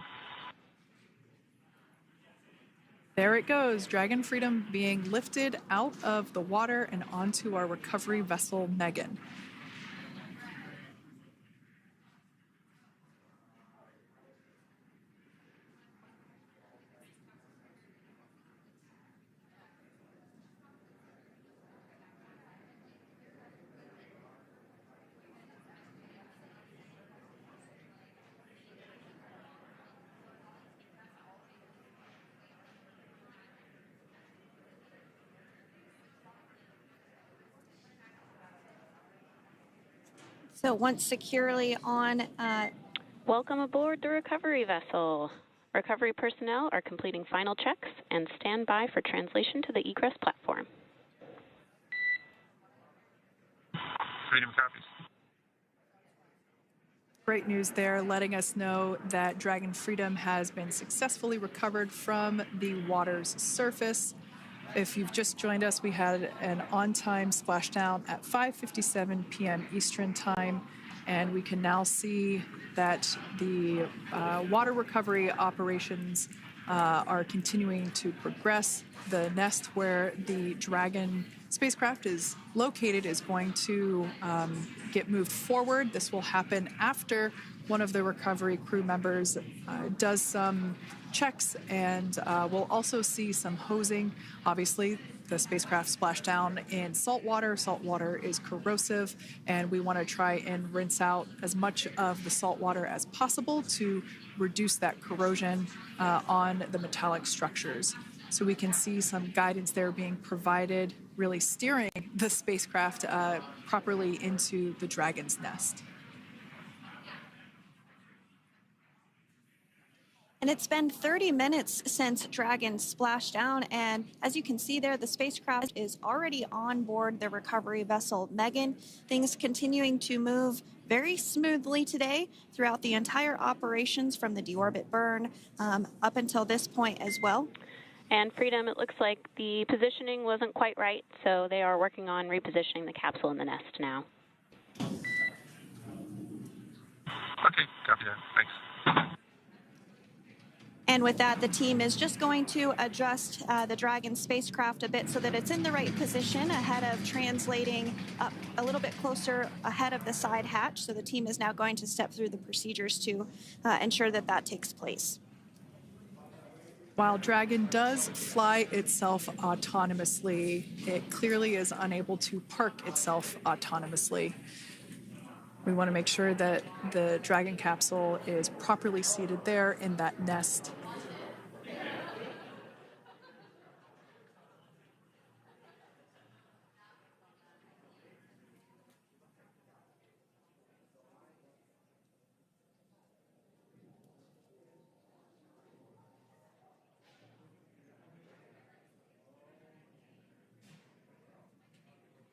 There it goes, Dragon Freedom being lifted out of the water and onto our recovery vessel, Megan. So once securely on... Welcome aboard the recovery vessel. Recovery personnel are completing final checks and stand by for translation to the egress platform. Freedom copies. Great news there, letting us know that Dragon Freedom has been successfully recovered from the water's surface. If you've just joined us, we had an on-time splashdown at 5:57 p.m. Eastern Time, and we can now see that the water recovery operations are continuing to progress. The nest where the Dragon spacecraft is located is going to get moved forward. This will happen after one of the recovery crew members does some checks, and we'll also see some hosing. Obviously, the spacecraft splashed down in salt water. Salt water is corrosive, and we want to try and rinse out as much of the salt water as possible to reduce that corrosion on the metallic structures. So we can see some guidance there being provided, really steering the spacecraft properly into the Dragon's nest. And it's been 30 minutes since Dragon splashed down, and as you can see there, the spacecraft is already on board the recovery vessel Megan. Things continuing to move very smoothly today throughout the entire operations from the deorbit burn up until this point as well. And Freedom, it looks like the positioning wasn't quite right, so they are working on repositioning the capsule in the nest now. Okay, copy that. Thanks. And with that, the team is just going to adjust the Dragon spacecraft a bit so that it's in the right position ahead of translating up a little bit closer ahead of the side hatch. So the team is now going to step through the procedures to ensure that that takes place. While Dragon does fly itself autonomously, it clearly is unable to park itself autonomously. We want to make sure that the Dragon capsule is properly seated there in that nest.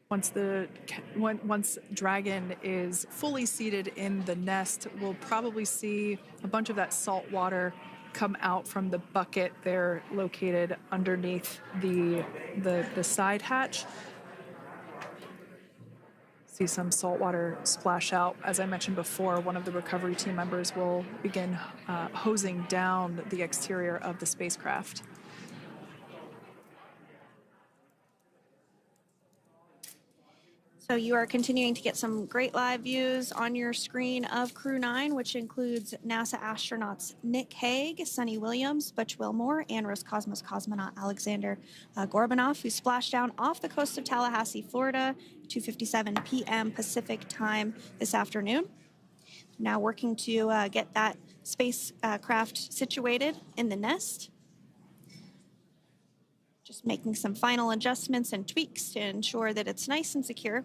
Once Dragon is fully seated in the nest, we'll probably see a bunch of that salt water come out from the bucket there located underneath the side hatch. See some salt water splash out. As I mentioned before, one of the recovery team members will begin hosing down the exterior of the spacecraft. So you are continuing to get some great live views on your screen of Crew-9, which includes NASA astronauts Nick Hague, Sunita Williams, Butch Wilmore, and Roscosmos cosmonaut Alexander Gorbanov, who splashed down off the coast of Tallahassee, Florida, 2:57 p.m. Pacific time this afternoon. Now working to get that spacecraft situated in the nest. Just making some final adjustments and tweaks to ensure that it's nice and secure.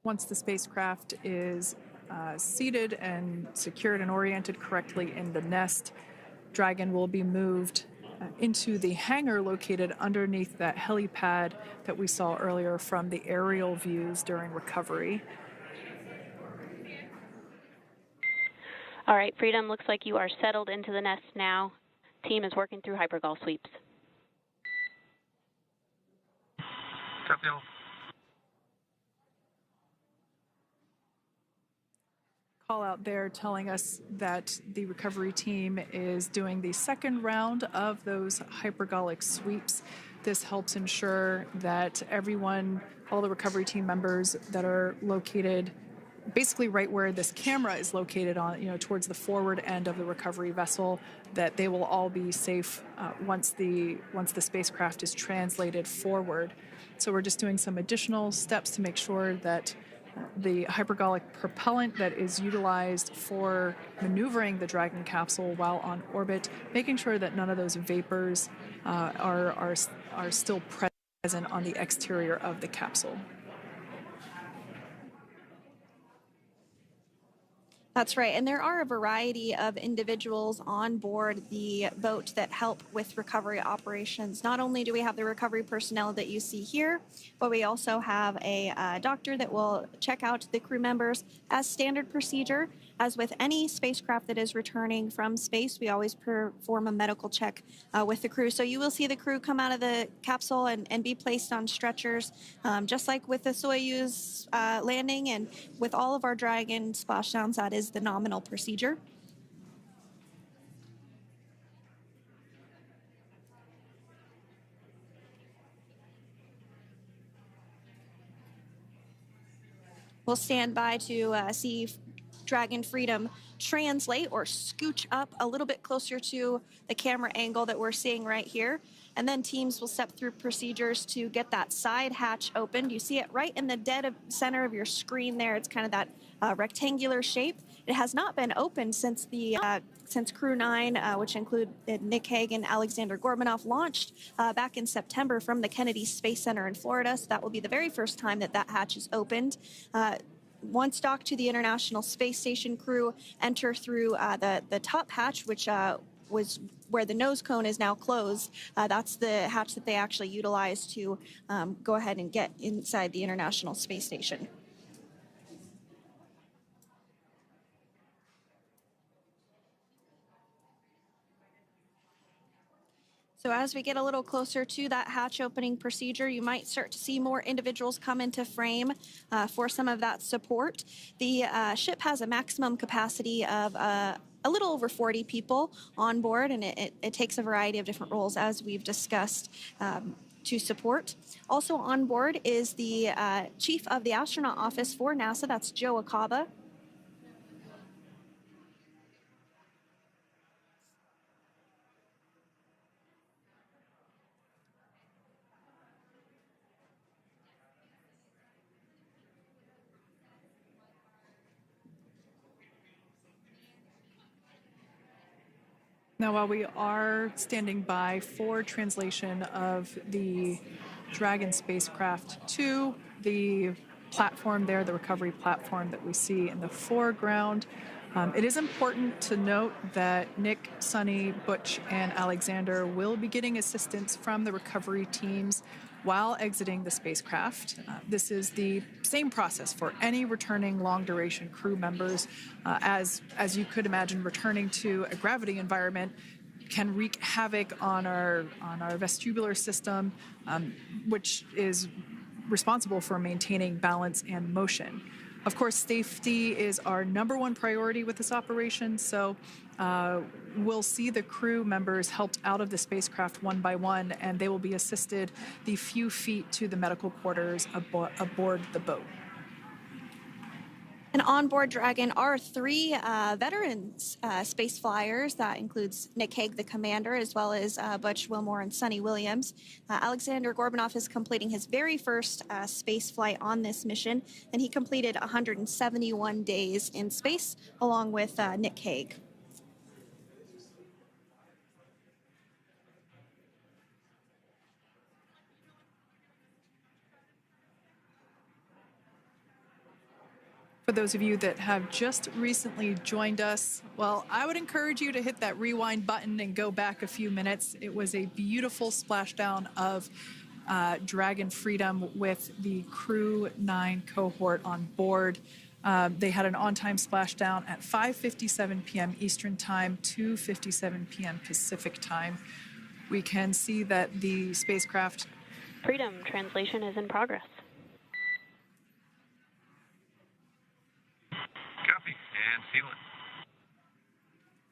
Once the spacecraft is seated and secured and oriented correctly in the nest, Dragon will be moved into the hangar located underneath that helipad that we saw earlier from the aerial views during recovery. All right, Freedom, looks like you are settled into the nest now. Team is working through hypergol sweeps. Copy all. Call out there telling us that the recovery team is doing the second round of those hypergolic sweeps. This helps ensure that everyone, all the recovery team members that are located basically right where this camera is located on, towards the forward end of the recovery vessel, that they will all be safe once the spacecraft is translated forward. So we're just doing some additional steps to make sure that the hypergolic propellant that is utilized for maneuvering the Dragon capsule while on orbit, making sure that none of those vapors are still present on the exterior of the capsule. That's right, and there are a variety of individuals on board the boat that help with recovery operations. Not only do we have the recovery personnel that you see here, but we also have a doctor that will check out the crew members as standard procedure. As with any spacecraft that is returning from space, we always perform a medical check with the crew. So you will see the crew come out of the capsule and be placed on stretchers, just like with the Soyuz landing and with all of our Dragon splashdowns, that is the nominal procedure. We'll stand by to see Dragon Freedom translate or scooch up a little bit closer to the camera angle that we're seeing right here. And then teams will step through procedures to get that side hatch opened. You see it right in the dead center of your screen there. It's kind of that rectangular shape. It has not been opened since since Crew-9, which include Nick Hague and Alexander Gorbanov, launched back in September from the Kennedy Space Center in Florida. So that will be the very first time that that hatch is opened. Once docked to the International Space Station, crew enter through the top hatch, which was where the nose cone is now closed. That's the hatch that they actually utilize to go ahead and get inside the International Space Station. So as we get a little closer to that hatch opening procedure, you might start to see more individuals come into frame for some of that support. The ship has a maximum capacity of a little over 40 people on board, and it takes a variety of different roles, as we've discussed, to support. Also on board is the chief of the astronaut office for NASA, that's Joe Acaba. Now, while we are standing by for translation of the Dragon spacecraft to the platform there, the recovery platform that we see in the foreground, it is important to note that Nick, Sunny, Butch, and Alexander will be getting assistance from the recovery teams while exiting the spacecraft. This is the same process for any returning long-duration crew members. As you could imagine, returning to a gravity environment can wreak havoc on our vestibular system, which is responsible for maintaining balance and motion. Of course, safety is our #1 priority with this operation, so we'll see the crew members helped out of the spacecraft one by one, and they will be assisted the few feet to the medical quarters aboard the boat. And on board Dragon are 3 veterans space flyers. That includes Nick Hague, the commander, as well as Butch Wilmore and Sunny Williams. Alexander Gorbanov is completing his very first space flight on this mission, and he completed 171 days in space along with Nick Hague. For those of you that have just recently joined us, well, I would encourage you to hit that rewind button and go back a few minutes. It was a beautiful splashdown of Dragon Freedom with the Crew-9 cohort on board. They had an on-time splashdown at 5:57 p.m. Eastern Time, 2:57 p.m. Pacific Time. We can see that the spacecraft... Freedom translation is in progress. Copy, and seal it.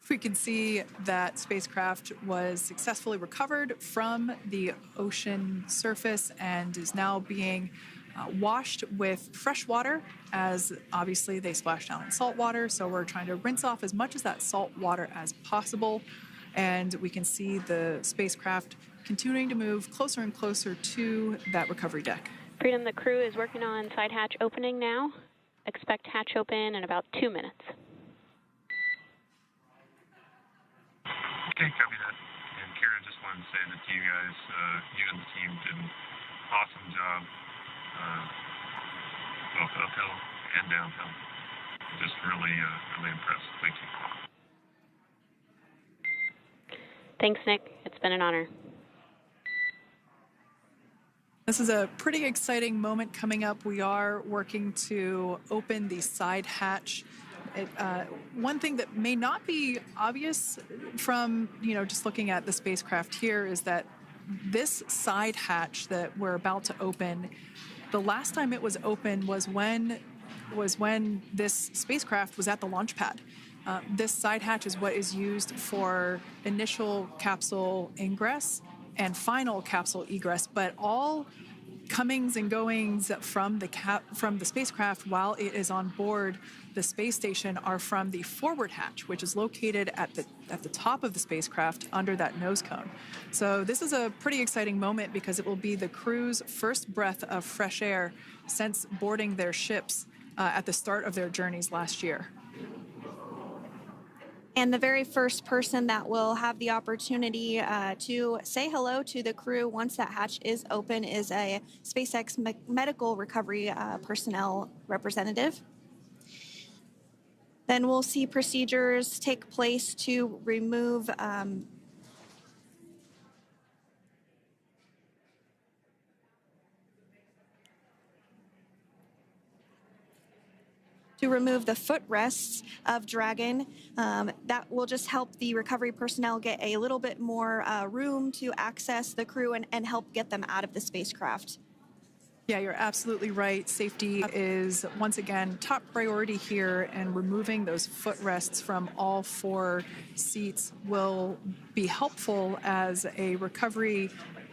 We can see that spacecraft was successfully recovered from the ocean surface and is now being washed with fresh water, as obviously they splashed down in salt water. So we're trying to rinse off as much of that salt water as possible. And we can see the spacecraft continuing to move closer and closer to that recovery deck. Freedom, the crew is working on side hatch opening now. Expect hatch open in about 2 minutes. Okay, copy that. And Kira, just wanted to say that you guys, you and the team did an awesome job, both uphill and downhill. Just really, really impressed. Thank you. Thanks, Nick. It's been an honor. This is a pretty exciting moment coming up. We are working to open the side hatch. One thing that may not be obvious from, just looking at the spacecraft here is that this side hatch that we're about to open, the last time it was open was when this spacecraft was at the launch pad. This side hatch is what is used for initial capsule ingress and final capsule egress, but all comings and goings from the spacecraft while it is on board the space station are from the forward hatch, which is located at the top of the spacecraft under that nose cone. So this is a pretty exciting moment because it will be the crew's first breath of fresh air since boarding their ships at the start of their journeys last year. And the very first person that will have the opportunity to say hello to the crew once that hatch is open is a SpaceX medical recovery personnel representative. Then we'll see procedures take place to remove the footrests of Dragon. That will just help the recovery personnel get a little bit more room to access the crew and help get them out of the spacecraft. Yeah, you're absolutely right. Safety is, once again, top priority here, and removing those footrests from all 4 seats will be helpful as a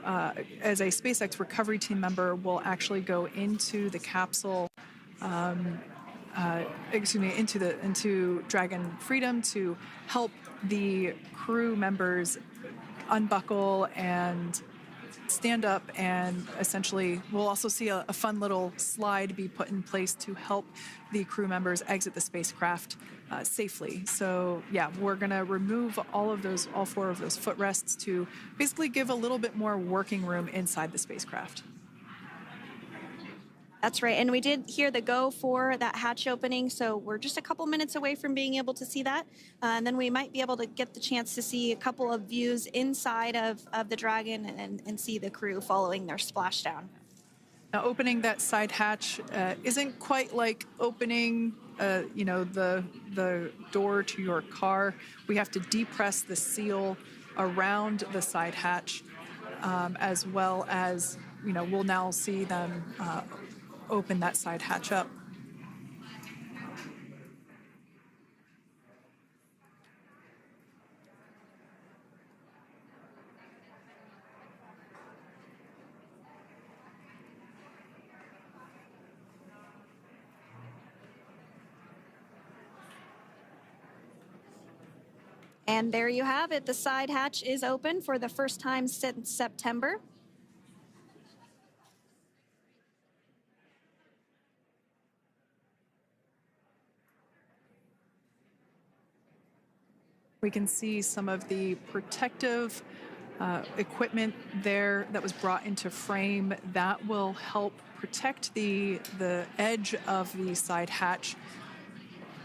SpaceX recovery team member will actually go into the capsule into Dragon Freedom to help the crew members unbuckle and stand up, and essentially we'll also see a fun little slide be put in place to help the crew members exit the spacecraft safely. So yeah, we're going to remove all 4 of those footrests to basically give a little bit more working room inside the spacecraft. That's right. And we did hear the go for that hatch opening, so we're just a couple minutes away from being able to see that. And then we might be able to get the chance to see a couple of views inside of the Dragon and see the crew following their splashdown. Now, opening that side hatch isn't quite like opening the door to your car. We have to depress the seal around the side hatch, as well as, we'll now see them open that side hatch up. And there you have it. The side hatch is open for the first time since September. We can see some of the protective equipment there that was brought into frame that will help protect the edge of the side hatch,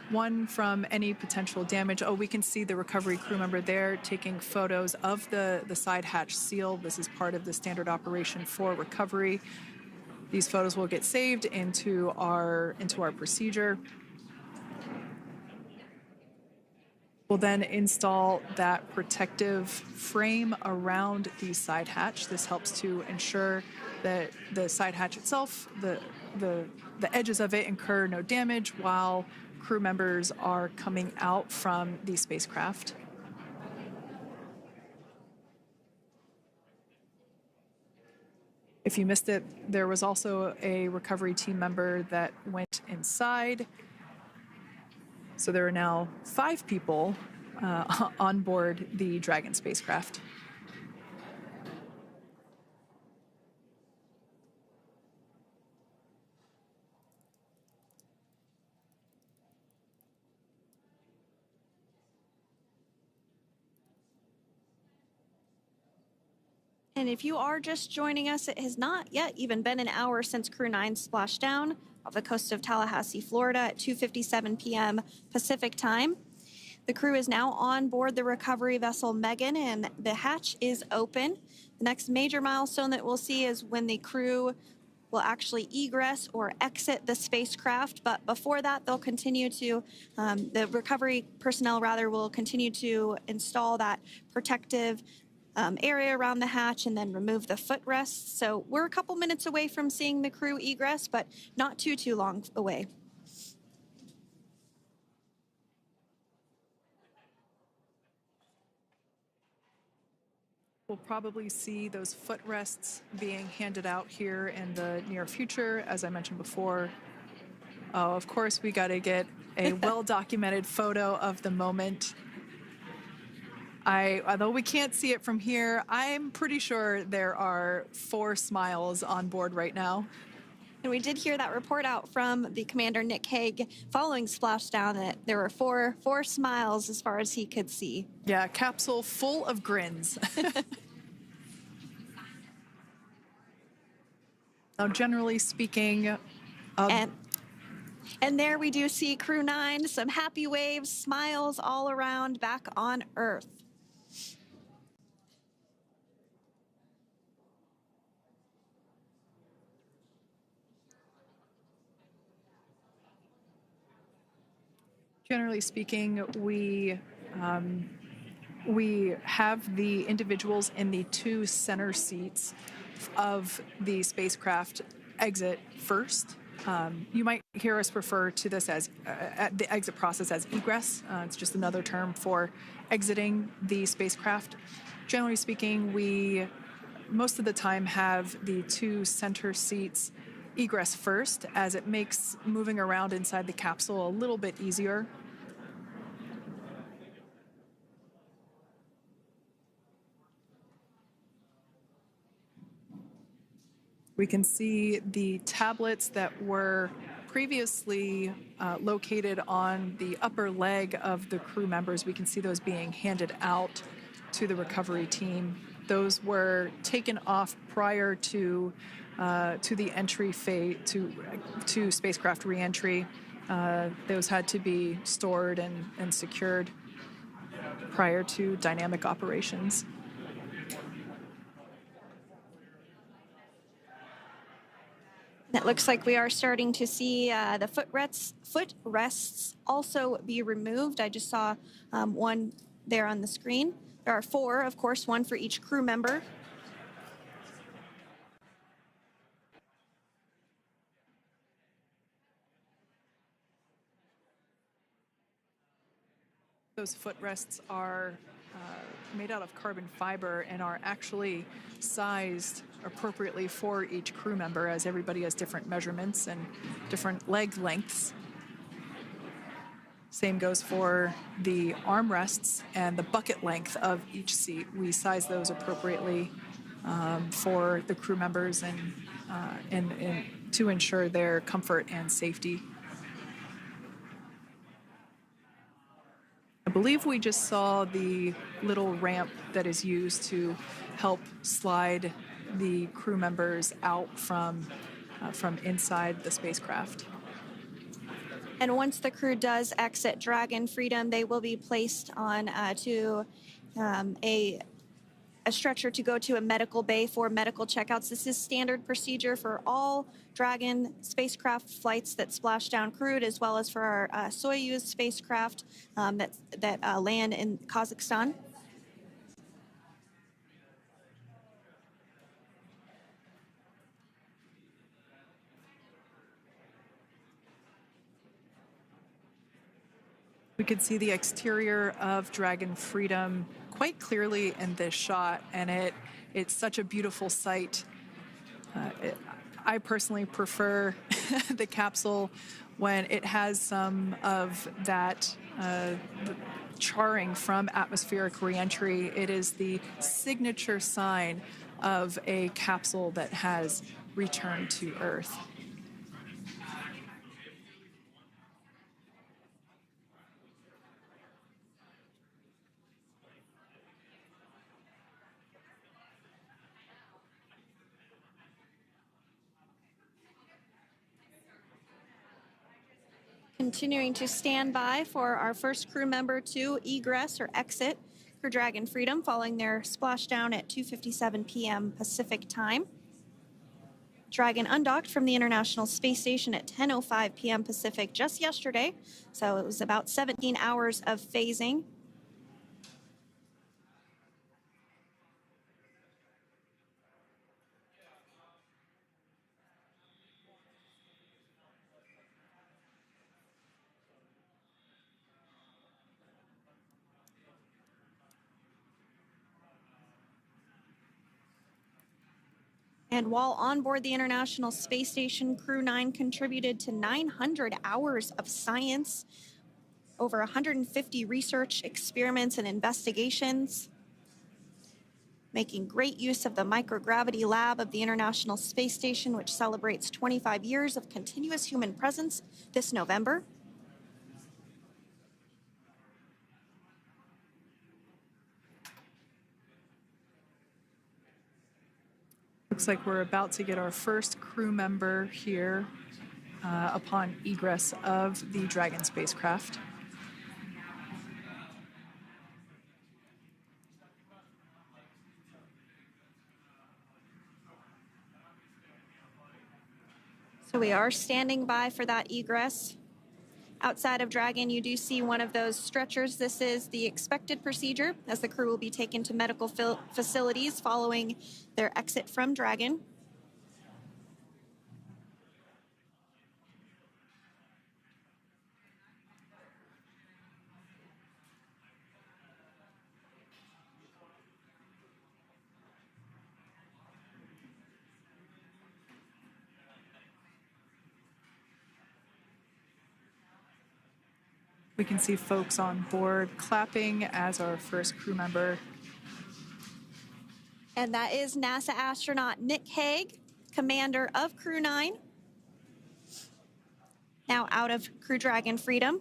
one from any potential damage. Oh, we can see the recovery crew member there taking photos of the side hatch seal. This is part of the standard operation for recovery. These photos will get saved into our procedure. We'll then install that protective frame around the side hatch. This helps to ensure that the side hatch itself, the edges of it, incur no damage while crew members are coming out from the spacecraft. If you missed it, there was also a recovery team member that went inside. So there are now 5 people on board the Dragon spacecraft. And if you are just joining us, it has not yet even been an hour since Crew-9 splashed down off the coast of Tallahassee, Florida at 2:57 p.m. Pacific time. The crew is now on board the recovery vessel Megan, and the hatch is open. The next major milestone that we'll see is when the crew will actually egress or exit the spacecraft. But before that, they'll continue to, the recovery personnel rather, will continue to install that protective area around the hatch and then remove the footrests. So we're a couple minutes away from seeing the crew egress, but not too long away. We'll probably see those footrests being handed out here in the near future, as I mentioned before. Oh, of course, we got to get a well-documented photo of the moment. Although we can't see it from here, I'm pretty sure there are 4 smiles on board right now. And we did hear that report out from the commander, Nick Hague, following splashdown, that there were four smiles as far as he could see. Yeah, capsule full of grins. Now, generally speaking, And there we do see Crew-9, some happy waves, smiles all around back on Earth. generally speaking, we have the individuals in the 2 center seats of the spacecraft exit first. You might hear us refer to this as the exit process as egress. It's just another term for exiting the spacecraft. Generally speaking, we most of the time have the 2 center seats egress first, as it makes moving around inside the capsule a little bit easier. We can see the tablets that were previously located on the upper leg of the crew members. We can see those being handed out to the recovery team. Those were taken off prior to the entry phase, to spacecraft reentry. Those had to be stored and secured prior to dynamic operations. It looks like we are starting to see the footrests also be removed. I just saw one there on the screen. There are 4, of course, 1 for each crew member. Those footrests are made out of carbon fiber and are actually sized appropriately for each crew member, as everybody has different measurements and different leg lengths. Same goes for the armrests and the bucket length of each seat. We size those appropriately for the crew members and to ensure their comfort and safety. I believe we just saw the little ramp that is used to help slide the crew members out from inside the spacecraft. And once the crew does exit Dragon Freedom, they will be placed on to a stretcher to go to a medical bay for medical checkouts. This is standard procedure for all Dragon spacecraft flights that splash down crewed, as well as for our Soyuz spacecraft that land in Kazakhstan. We could see the exterior of Dragon Freedom quite clearly in this shot, and it's such a beautiful sight. I personally prefer the capsule when it has some of that charring from atmospheric reentry. It is the signature sign of a capsule that has returned to Earth. Continuing to stand by for our first crew member to egress or exit for Dragon Freedom following their splashdown at 2:57 p.m. Pacific time. Dragon undocked from the International Space Station at 10:05 p.m. Pacific just yesterday, so it was about 17 hours of phasing. And while on board the International Space Station, Crew-9 contributed to 900 hours of science, over 150 research experiments and investigations, making great use of the microgravity lab of the International Space Station, which celebrates 25 years of continuous human presence this November. Looks like we're about to get our first crew member here upon egress of the Dragon spacecraft. So we are standing by for that egress. Outside of Dragon, you do see one of those stretchers. This is the expected procedure as the crew will be taken to medical facilities following their exit from Dragon. We can see folks on board clapping as our first crew member. And that is NASA astronaut Nick Hague, commander of Crew-9, now out of Crew Dragon Freedom.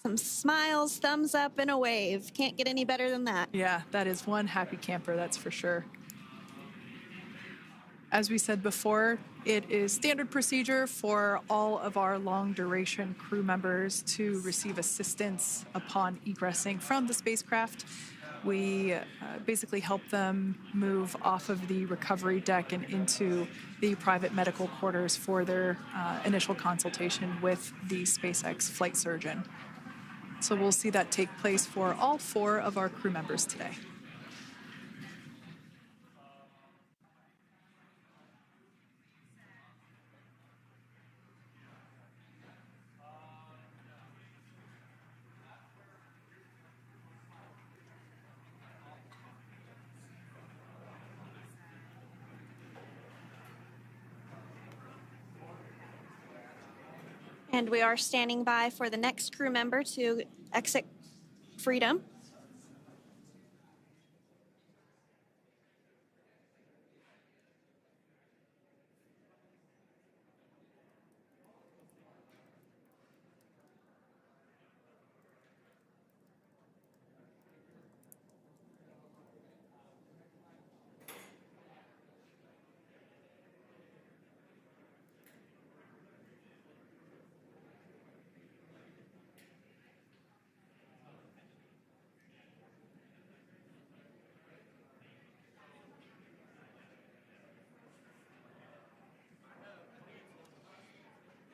Some smiles, thumbs up, and a wave. Can't get any better than that. Yeah, that is one happy camper, that's for sure. As we said before, it is standard procedure for all of our long-duration crew members to receive assistance upon egressing from the spacecraft. We basically help them move off of the recovery deck and into the private medical quarters for their initial consultation with the SpaceX flight surgeon. So we'll see that take place for all 4 of our crew members today. And we are standing by for the next crew member to exit Freedom.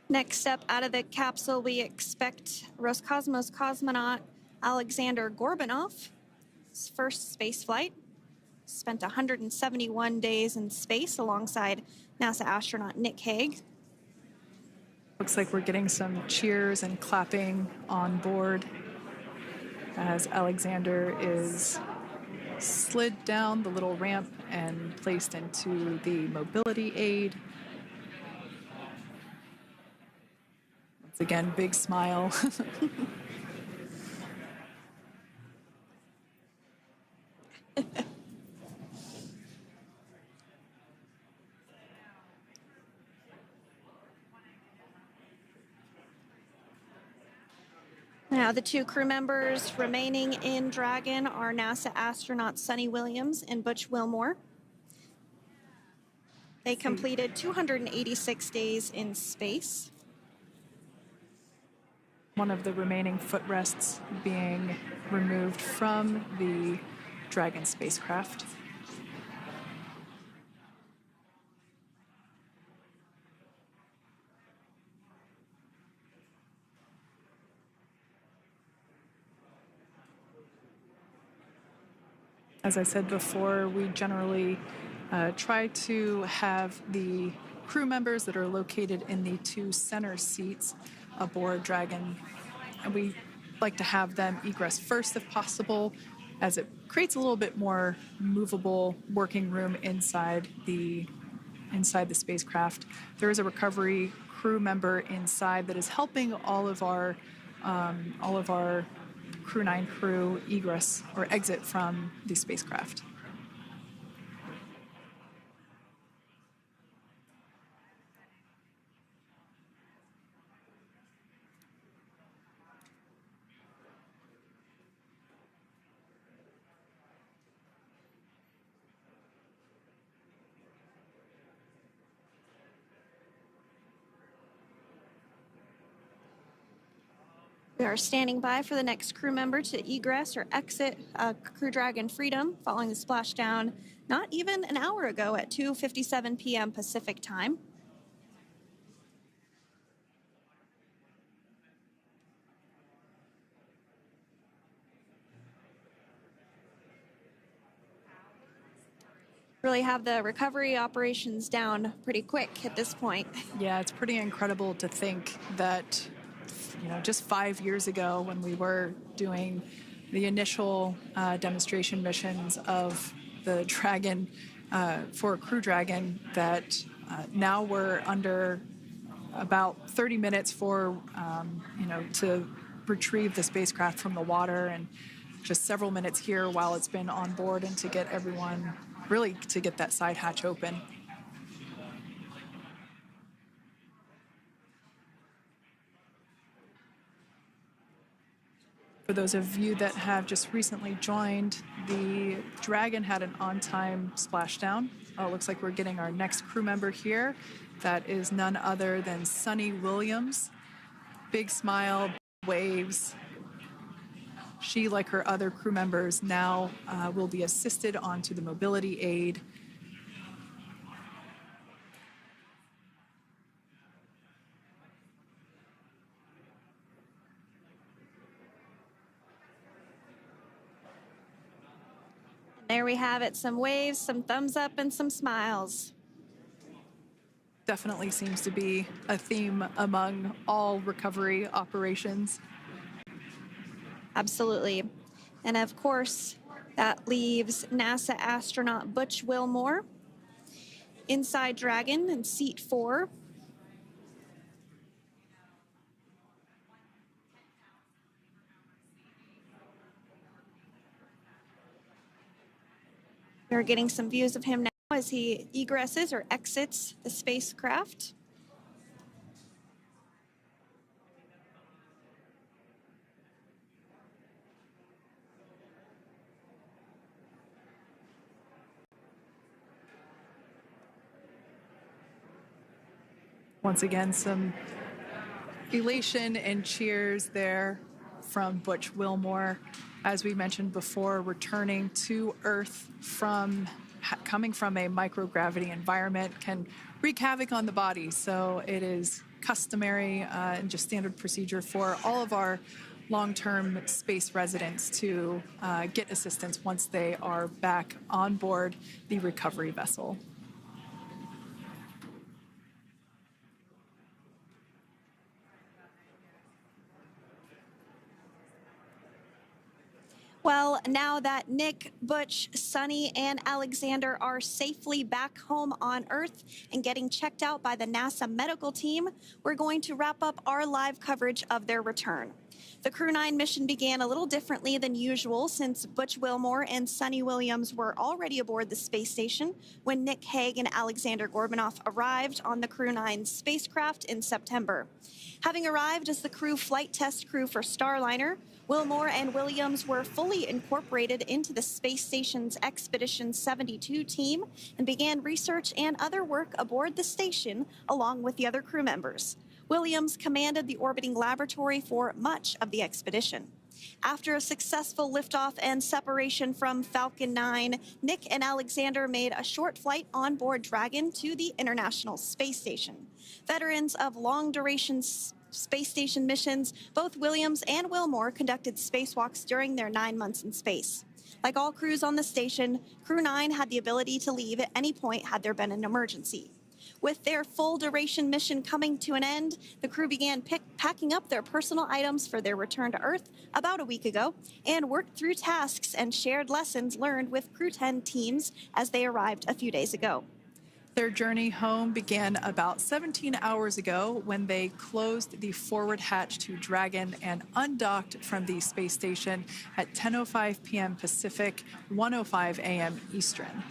Next up out of the capsule, we expect Roscosmos cosmonaut Alexander Gorbanov. His first space flight. Spent 171 days in space alongside NASA astronaut Nick Hague. Looks like we're getting some cheers and clapping on board as Alexander is slid down the little ramp and placed into the mobility aid. Once again, big smile. Now, the 2 crew members remaining in Dragon are NASA astronauts Sunita Williams and Butch Wilmore. They completed 286 days in space. One of the remaining footrests being removed from the Dragon spacecraft. As I said before, we generally try to have the crew members that are located in the 2 center seats aboard Dragon, and we like to have them egress first if possible, as it creates a little bit more movable working room inside the spacecraft. There is a recovery crew member inside that is helping all of our Crew-9 crew egress or exit from the spacecraft. We are standing by for the next crew member to egress or exit Crew Dragon Freedom following the splashdown not even an hour ago at 2:57 p.m. Pacific time. Really have the recovery operations down pretty quick at this point. Yeah, it's pretty incredible to think that, just 5 years ago when we were doing the initial demonstration missions of the Dragon for Crew Dragon, that now we're under about 30 minutes for, to retrieve the spacecraft from the water, and just several minutes here while it's been on board and to get everyone, really to get that side hatch open. For those of you that have just recently joined, the Dragon had an on-time splashdown. It looks like we're getting our next crew member here. That is none other than Sunita Williams. Big smile, waves. She, like her other crew members, now will be assisted onto the mobility aid. There we have it, some waves, some thumbs up, and some smiles. Definitely seems to be a theme among all recovery operations. Absolutely. And of course, that leaves NASA astronaut Butch Wilmore inside Dragon in seat 4. We're getting some views of him now as he egresses or exits the spacecraft. Once again, some elation and cheers there from Butch Wilmore. As we mentioned before, returning to Earth coming from a microgravity environment can wreak havoc on the body. So it is customary and just standard procedure for all of our long-term space residents to get assistance once they are back on board the recovery vessel. Well, now that Nick, Butch, Sunny, and Alexander are safely back home on Earth and getting checked out by the NASA medical team, we're going to wrap up our live coverage of their return. The Crew-9 mission began a little differently than usual since Butch Wilmore and Sunny Williams were already aboard the space station when Nick Hague and Alexander Gorbunoff arrived on the Crew-9 spacecraft in September. Having arrived as the crew flight test crew for Starliner, Wilmore and Williams were fully incorporated into the space station's Expedition 72 team and began research and other work aboard the station along with the other crew members. Williams commanded the orbiting laboratory for much of the expedition. After a successful liftoff and separation from Falcon 9, Nick and Alexander made a short flight on board Dragon to the International Space Station. Veterans of long-duration space station missions, both Williams and Wilmore conducted spacewalks during their 9 months in space. Like all crews on the station, Crew-9 had the ability to leave at any point had there been an emergency. With their full duration mission coming to an end, the crew began packing up their personal items for their return to Earth about a week ago and worked through tasks and shared lessons learned with Crew-10 teams as they arrived a few days ago. Their journey home began about 17 hours ago when they closed the forward hatch to Dragon and undocked from the space station at 10:05 p.m. Pacific, 1:05 a.m. Eastern.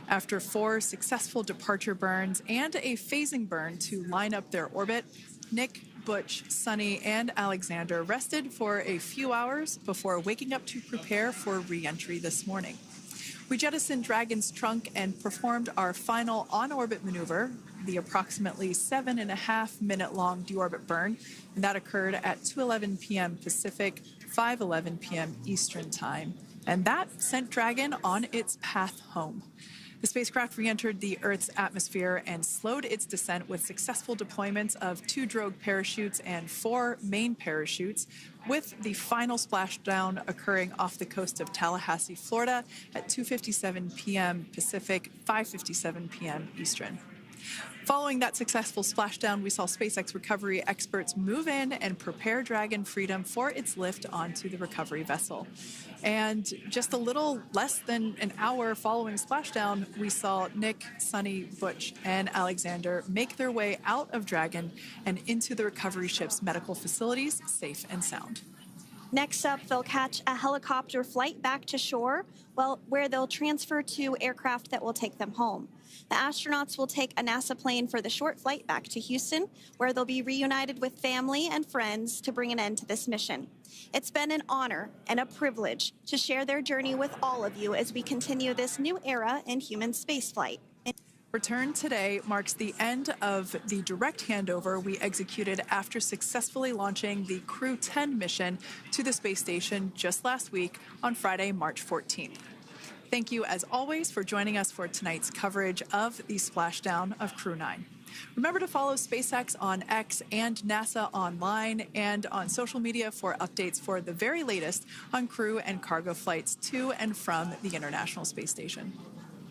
After 4 successful departure burns and a phasing burn to line up their orbit, Nick, Butch, Sunny, and Alexander rested for a few hours before waking up to prepare for re-entry this morning. We jettisoned Dragon's trunk and performed our final on-orbit maneuver, the approximately 7.5-minute-long deorbit burn, and that occurred at 2:11 p.m. Pacific, 5:11 p.m. Eastern Time. And that sent Dragon on its path home. The spacecraft re-entered the Earth's atmosphere and slowed its descent with successful deployments of 2 drogue parachutes and 4 main parachutes, with the final splashdown occurring off the coast of Tallahassee, Florida at 2:57 p.m. Pacific, 5:57 p.m. Eastern. Following that successful splashdown, we saw SpaceX recovery experts move in and prepare Dragon Freedom for its lift onto the recovery vessel. And just a little less than an hour following splashdown, we saw Nick, Sunny, Butch, and Alexander make their way out of Dragon and into the recovery ship's medical facilities, safe and sound. Next up, they'll catch a helicopter flight back to shore, where they'll transfer to aircraft that will take them home. The astronauts will take a NASA plane for the short flight back to Houston, where they'll be reunited with family and friends to bring an end to this mission. It's been an honor and a privilege to share their journey with all of you as we continue this new era in human spaceflight. Return today marks the end of the direct handover we executed after successfully launching the Crew-10 mission to the space station just last week on Friday, March 14th. Thank you, as always, for joining us for tonight's coverage of the splashdown of Crew-9. Remember to follow SpaceX on X and NASA online and on social media for updates for the very latest on crew and cargo flights to and from the International Space Station.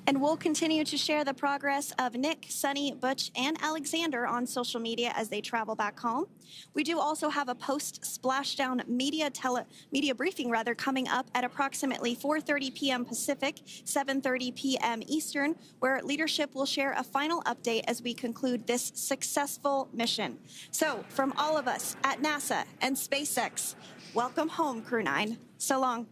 And we'll continue to share the progress of Nick, Sunny, Butch, and Alexander on social media as they travel back home. We do also have a post-splashdown media briefing coming up at approximately 4:30 p.m. Pacific, 7:30 p.m. Eastern, where leadership will share a final update as we conclude this successful mission. So, from all of us at NASA and SpaceX, welcome home, Crew-9. So long.